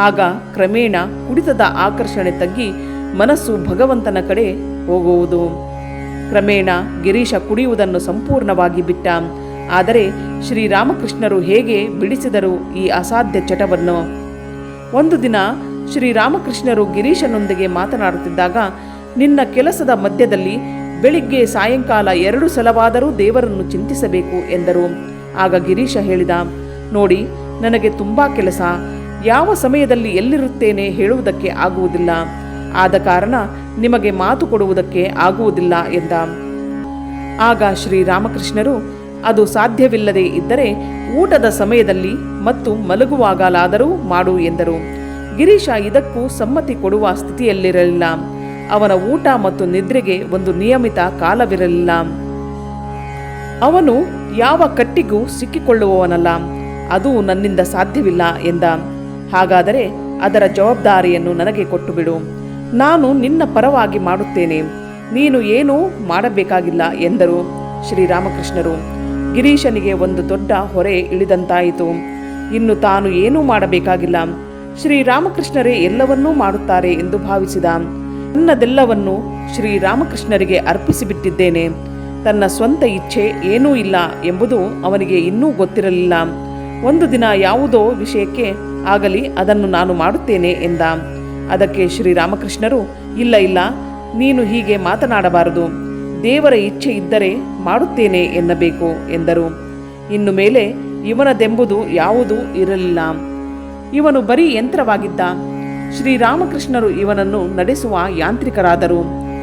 [SPEAKER 1] ಆಗ ಕ್ರಮೇಣ ಕುಡಿತದ ಆಕರ್ಷಣೆ ತಗ್ಗಿ ಮನಸ್ಸು ಭಗವಂತನ ಕಡೆ ಹೋಗುವುದು. ಕ್ರಮೇಣ ಗಿರೀಶ ಕುಡಿಯುವುದನ್ನು ಸಂಪೂರ್ಣವಾಗಿ ಬಿಟ್ಟ. ಆದರೆ ಶ್ರೀರಾಮಕೃಷ್ಣರು ಹೇಗೆ ಬಿಡಿಸಿದರು ಈ ಅಸಾಧ್ಯ ಚಟವನ್ನು? ಒಂದು ದಿನ ಶ್ರೀರಾಮಕೃಷ್ಣರು ಗಿರೀಶನೊಂದಿಗೆ ಮಾತನಾಡುತ್ತಿದ್ದಾಗ, ನಿನ್ನ ಕೆಲಸದ ಮಧ್ಯದಲ್ಲಿ ಬೆಳಿಗ್ಗೆ ಸಾಯಂಕಾಲ 2 ಸಲವಾದರೂ ದೇವರನ್ನು ಚಿಂತಿಸಬೇಕು ಎಂದರು. ಆಗ ಗಿರೀಶ ಹೇಳಿದ, ನೋಡಿ, ನನಗೆ ತುಂಬ ಕೆಲಸ, ಯಾವ ಸಮಯದಲ್ಲಿ ಎಲ್ಲಿರುತ್ತೇನೆ ಹೇಳುವುದಕ್ಕೆ ಆಗುವುದಿಲ್ಲ, ಆದ ಕಾರಣ ನಿಮಗೆ ಮಾತು ಕೊಡುವುದಕ್ಕೆ ಆಗುವುದಿಲ್ಲ ಎಂದ. ಆಗ ಶ್ರೀರಾಮಕೃಷ್ಣರು, ಅದು ಸಾಧ್ಯವಿಲ್ಲದೆ ಇದ್ದರೆ ಊಟದ ಸಮಯದಲ್ಲಿ ಮತ್ತು ಮಲಗುವಾಗಲಾದರೂ ಮಾಡು ಎಂದರು. ಗಿರೀಶ ಇದಕ್ಕೂ ಸಮ್ಮತಿ ಕೊಡುವ ಸ್ಥಿತಿಯಲ್ಲಿರಲಿಲ್ಲ. ಅವನ ಊಟ ಮತ್ತು ನಿದ್ರೆಗೆ ಒಂದು ನಿಯಮಿತ ಕಾಲವಿರಲಿಲ್ಲ. ಅವನು ಯಾವ ಕಟ್ಟಿಗೂ ಸಿಕ್ಕಿಕೊಳ್ಳುವವನಲ್ಲ, ಅದು ನನ್ನಿಂದ ಸಾಧ್ಯವಿಲ್ಲ ಎಂದ. ಹಾಗಾದರೆ ಅದರ ಜವಾಬ್ದಾರಿಯನ್ನು ನನಗೆ ಕೊಟ್ಟುಬಿಡು, ನಾನು ನಿನ್ನ ಪರವಾಗಿ ಮಾಡುತ್ತೇನೆ, ನೀನು ಏನೂ ಮಾಡಬೇಕಾಗಿಲ್ಲ ಎಂದರು ಶ್ರೀರಾಮಕೃಷ್ಣರು. ಗಿರೀಶನಿಗೆ ಒಂದು ದೊಡ್ಡ ಹೊರೆ ಇಳಿದಂತಾಯಿತು. ಇನ್ನು ತಾನು ಏನೂ ಮಾಡಬೇಕಾಗಿಲ್ಲ, ಶ್ರೀರಾಮಕೃಷ್ಣರೇ ಎಲ್ಲವನ್ನೂ ಮಾಡುತ್ತಾರೆ ಎಂದು ಭಾವಿಸಿದ. ನನ್ನದೆಲ್ಲವನ್ನು ಶ್ರೀರಾಮಕೃಷ್ಣರಿಗೆ ಅರ್ಪಿಸಿಬಿಟ್ಟಿದ್ದೇನೆ. ತನ್ನ ಸ್ವಂತ ಇಚ್ಛೆ ಏನೂ ಇಲ್ಲ ಎಂಬುದು ಅವನಿಗೆ ಇನ್ನೂ ಗೊತ್ತಿರಲಿಲ್ಲ. ಒಂದು ದಿನ ಯಾವುದೋ ವಿಷಯಕ್ಕೆ ಆಗಲಿ ಅದನ್ನು ನಾನು ಮಾಡುತ್ತೇನೆ ಎಂದ. ಅದಕ್ಕೆ ಶ್ರೀರಾಮಕೃಷ್ಣರು, ಇಲ್ಲ ಇಲ್ಲ, ನೀನು ಹೀಗೆ ಮಾತನಾಡಬಾರದು, ದೇವರ ಇಚ್ಛೆ ಇದ್ದರೆ ಮಾಡುತ್ತೇನೆ ಎನ್ನಬೇಕು ಎಂದರು. ಇನ್ನು ಮೇಲೆ ಇವನದೆಂಬುದು ಯಾವುದೂ ಇರಲಿಲ್ಲ. ಇವನು ಬರೀ ಯಂತ್ರವಾಗಿದ್ದ. ಶ್ರೀರಾಮಕೃಷ್ಣರು ಇವನನ್ನು ನಡೆಸುವ ಯಾಂತ್ರಿಕರಾದರು.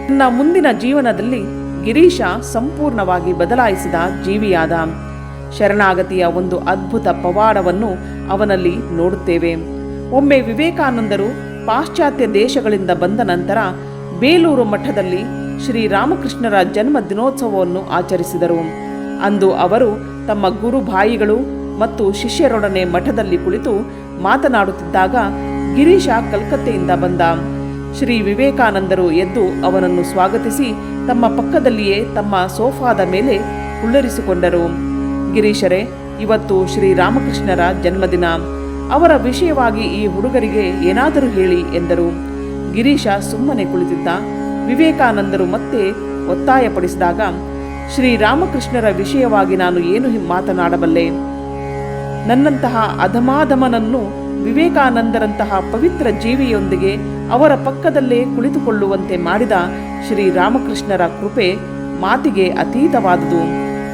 [SPEAKER 1] ನನ್ನ ಮುಂದಿನ ಜೀವನದಲ್ಲಿ ಗಿರೀಶ ಸಂಪೂರ್ಣವಾಗಿ ಬದಲಾಯಿಸಿದ ಜೀವಿಯಾದ. ಶರಣಾಗತಿಯ ಒಂದು ಅದ್ಭುತ ಪವಾಡವನ್ನು ಅವನಲ್ಲಿ ನೋಡುತ್ತೇವೆ. ಒಮ್ಮೆ ವಿವೇಕಾನಂದರು ಪಾಶ್ಚಾತ್ಯ ದೇಶಗಳಿಂದ ಬಂದ ನಂತರ ಬೇಲೂರು ಮಠದಲ್ಲಿ ಶ್ರೀರಾಮಕೃಷ್ಣರ ಜನ್ಮ ದಿನೋತ್ಸವವನ್ನು ಆಚರಿಸಿದರು. ಅಂದು ಅವರು ತಮ್ಮ ಗುರುಭಾಯಿಗಳು ಮತ್ತು ಶಿಷ್ಯರೊಡನೆ ಮಠದಲ್ಲಿ ಕುಳಿತು ಮಾತನಾಡುತ್ತಿದ್ದಾಗ ಗಿರೀಶ ಕಲ್ಕತ್ತೆಯಿಂದ ಬಂದ. ಶ್ರೀ ವಿವೇಕಾನಂದರು ಎದ್ದು ಅವನನ್ನು ಸ್ವಾಗತಿಸಿ ತಮ್ಮ ಪಕ್ಕದಲ್ಲಿಯೇ ತಮ್ಮ ಸೋಫಾದ ಮೇಲೆ ಕುಳ್ಳರಿಸಿಕೊಂಡರು. ಗಿರೀಶರೇ, ಇವತ್ತು ಶ್ರೀರಾಮಕೃಷ್ಣರ ಜನ್ಮದಿನ. ಅವರ ವಿಷಯವಾಗಿ ಈ ಹುಡುಗರಿಗೆ ಏನಾದರೂ ಹೇಳಿ ಎಂದರು. ಗಿರೀಶ ಸುಮ್ಮನೆ ಕುಳಿತಿದ್ದ. ವಿವೇಕಾನಂದರು ಮತ್ತೆ ಒತ್ತಾಯಪಡಿಸಿದಾಗ, ಶ್ರೀರಾಮಕೃಷ್ಣರ ವಿಷಯವಾಗಿ ನಾನು ಏನು ಮಾತನಾಡಬಲ್ಲೆ? ನನ್ನಂತಹ ಅಧಮಾಧಮನನ್ನು ವಿವೇಕಾನಂದರಂತಹ ಪವಿತ್ರ ಜೀವಿಯೊಂದಿಗೆ ಅವರ ಪಕ್ಕದಲ್ಲೇ ಕುಳಿತುಕೊಳ್ಳುವಂತೆ ಮಾಡಿದ ಶ್ರೀರಾಮಕೃಷ್ಣರ ಕೃಪೆ ಮಾತಿಗೆ ಅತೀತವಾದುದು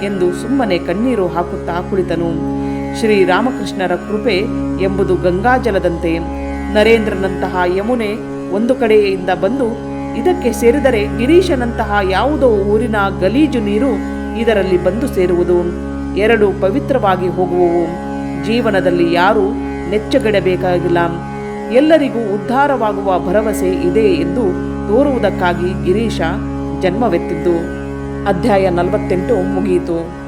[SPEAKER 1] ಎಂದು ಸುಮ್ಮನೆ ಕಣ್ಣೀರು ಹಾಕುತ್ತಾ ಕುಳಿತನು. ಶ್ರೀರಾಮಕೃಷ್ಣರ ಕೃಪೆ ಎಂಬುದು ಗಂಗಾಜಲದಂತೆ. ನರೇಂದ್ರನಂತಹ ಯಮುನೆ ಒಂದು ಕಡೆಯಿಂದ ಬಂದು ಇದಕ್ಕೆ ಸೇರಿದರೆ ಗಿರೀಶನಂತಹ ಯಾವುದೋ ಊರಿನ ಗಲೀಜು ನೀರು ಇದರಲ್ಲಿ ಬಂದು ಸೇರುವುದು. ಎರಡು ಪವಿತ್ರವಾಗಿ ಹೋಗುವವು. ಜೀವನದಲ್ಲಿ ಯಾರೂ ನೆಚ್ಚಗಿಡಬೇಕಾಗಿಲ್ಲ. ಎಲ್ಲರಿಗೂ ಉದ್ಧಾರವಾಗುವ ಭರವಸೆ ಇದೆ ಎಂದು ತೋರುವುದಕ್ಕಾಗಿ ಗಿರೀಶ ಜನ್ಮವೆತ್ತಿದ್ದು. ಅಧ್ಯಾಯ 48 ಮುಗಿಯಿತು.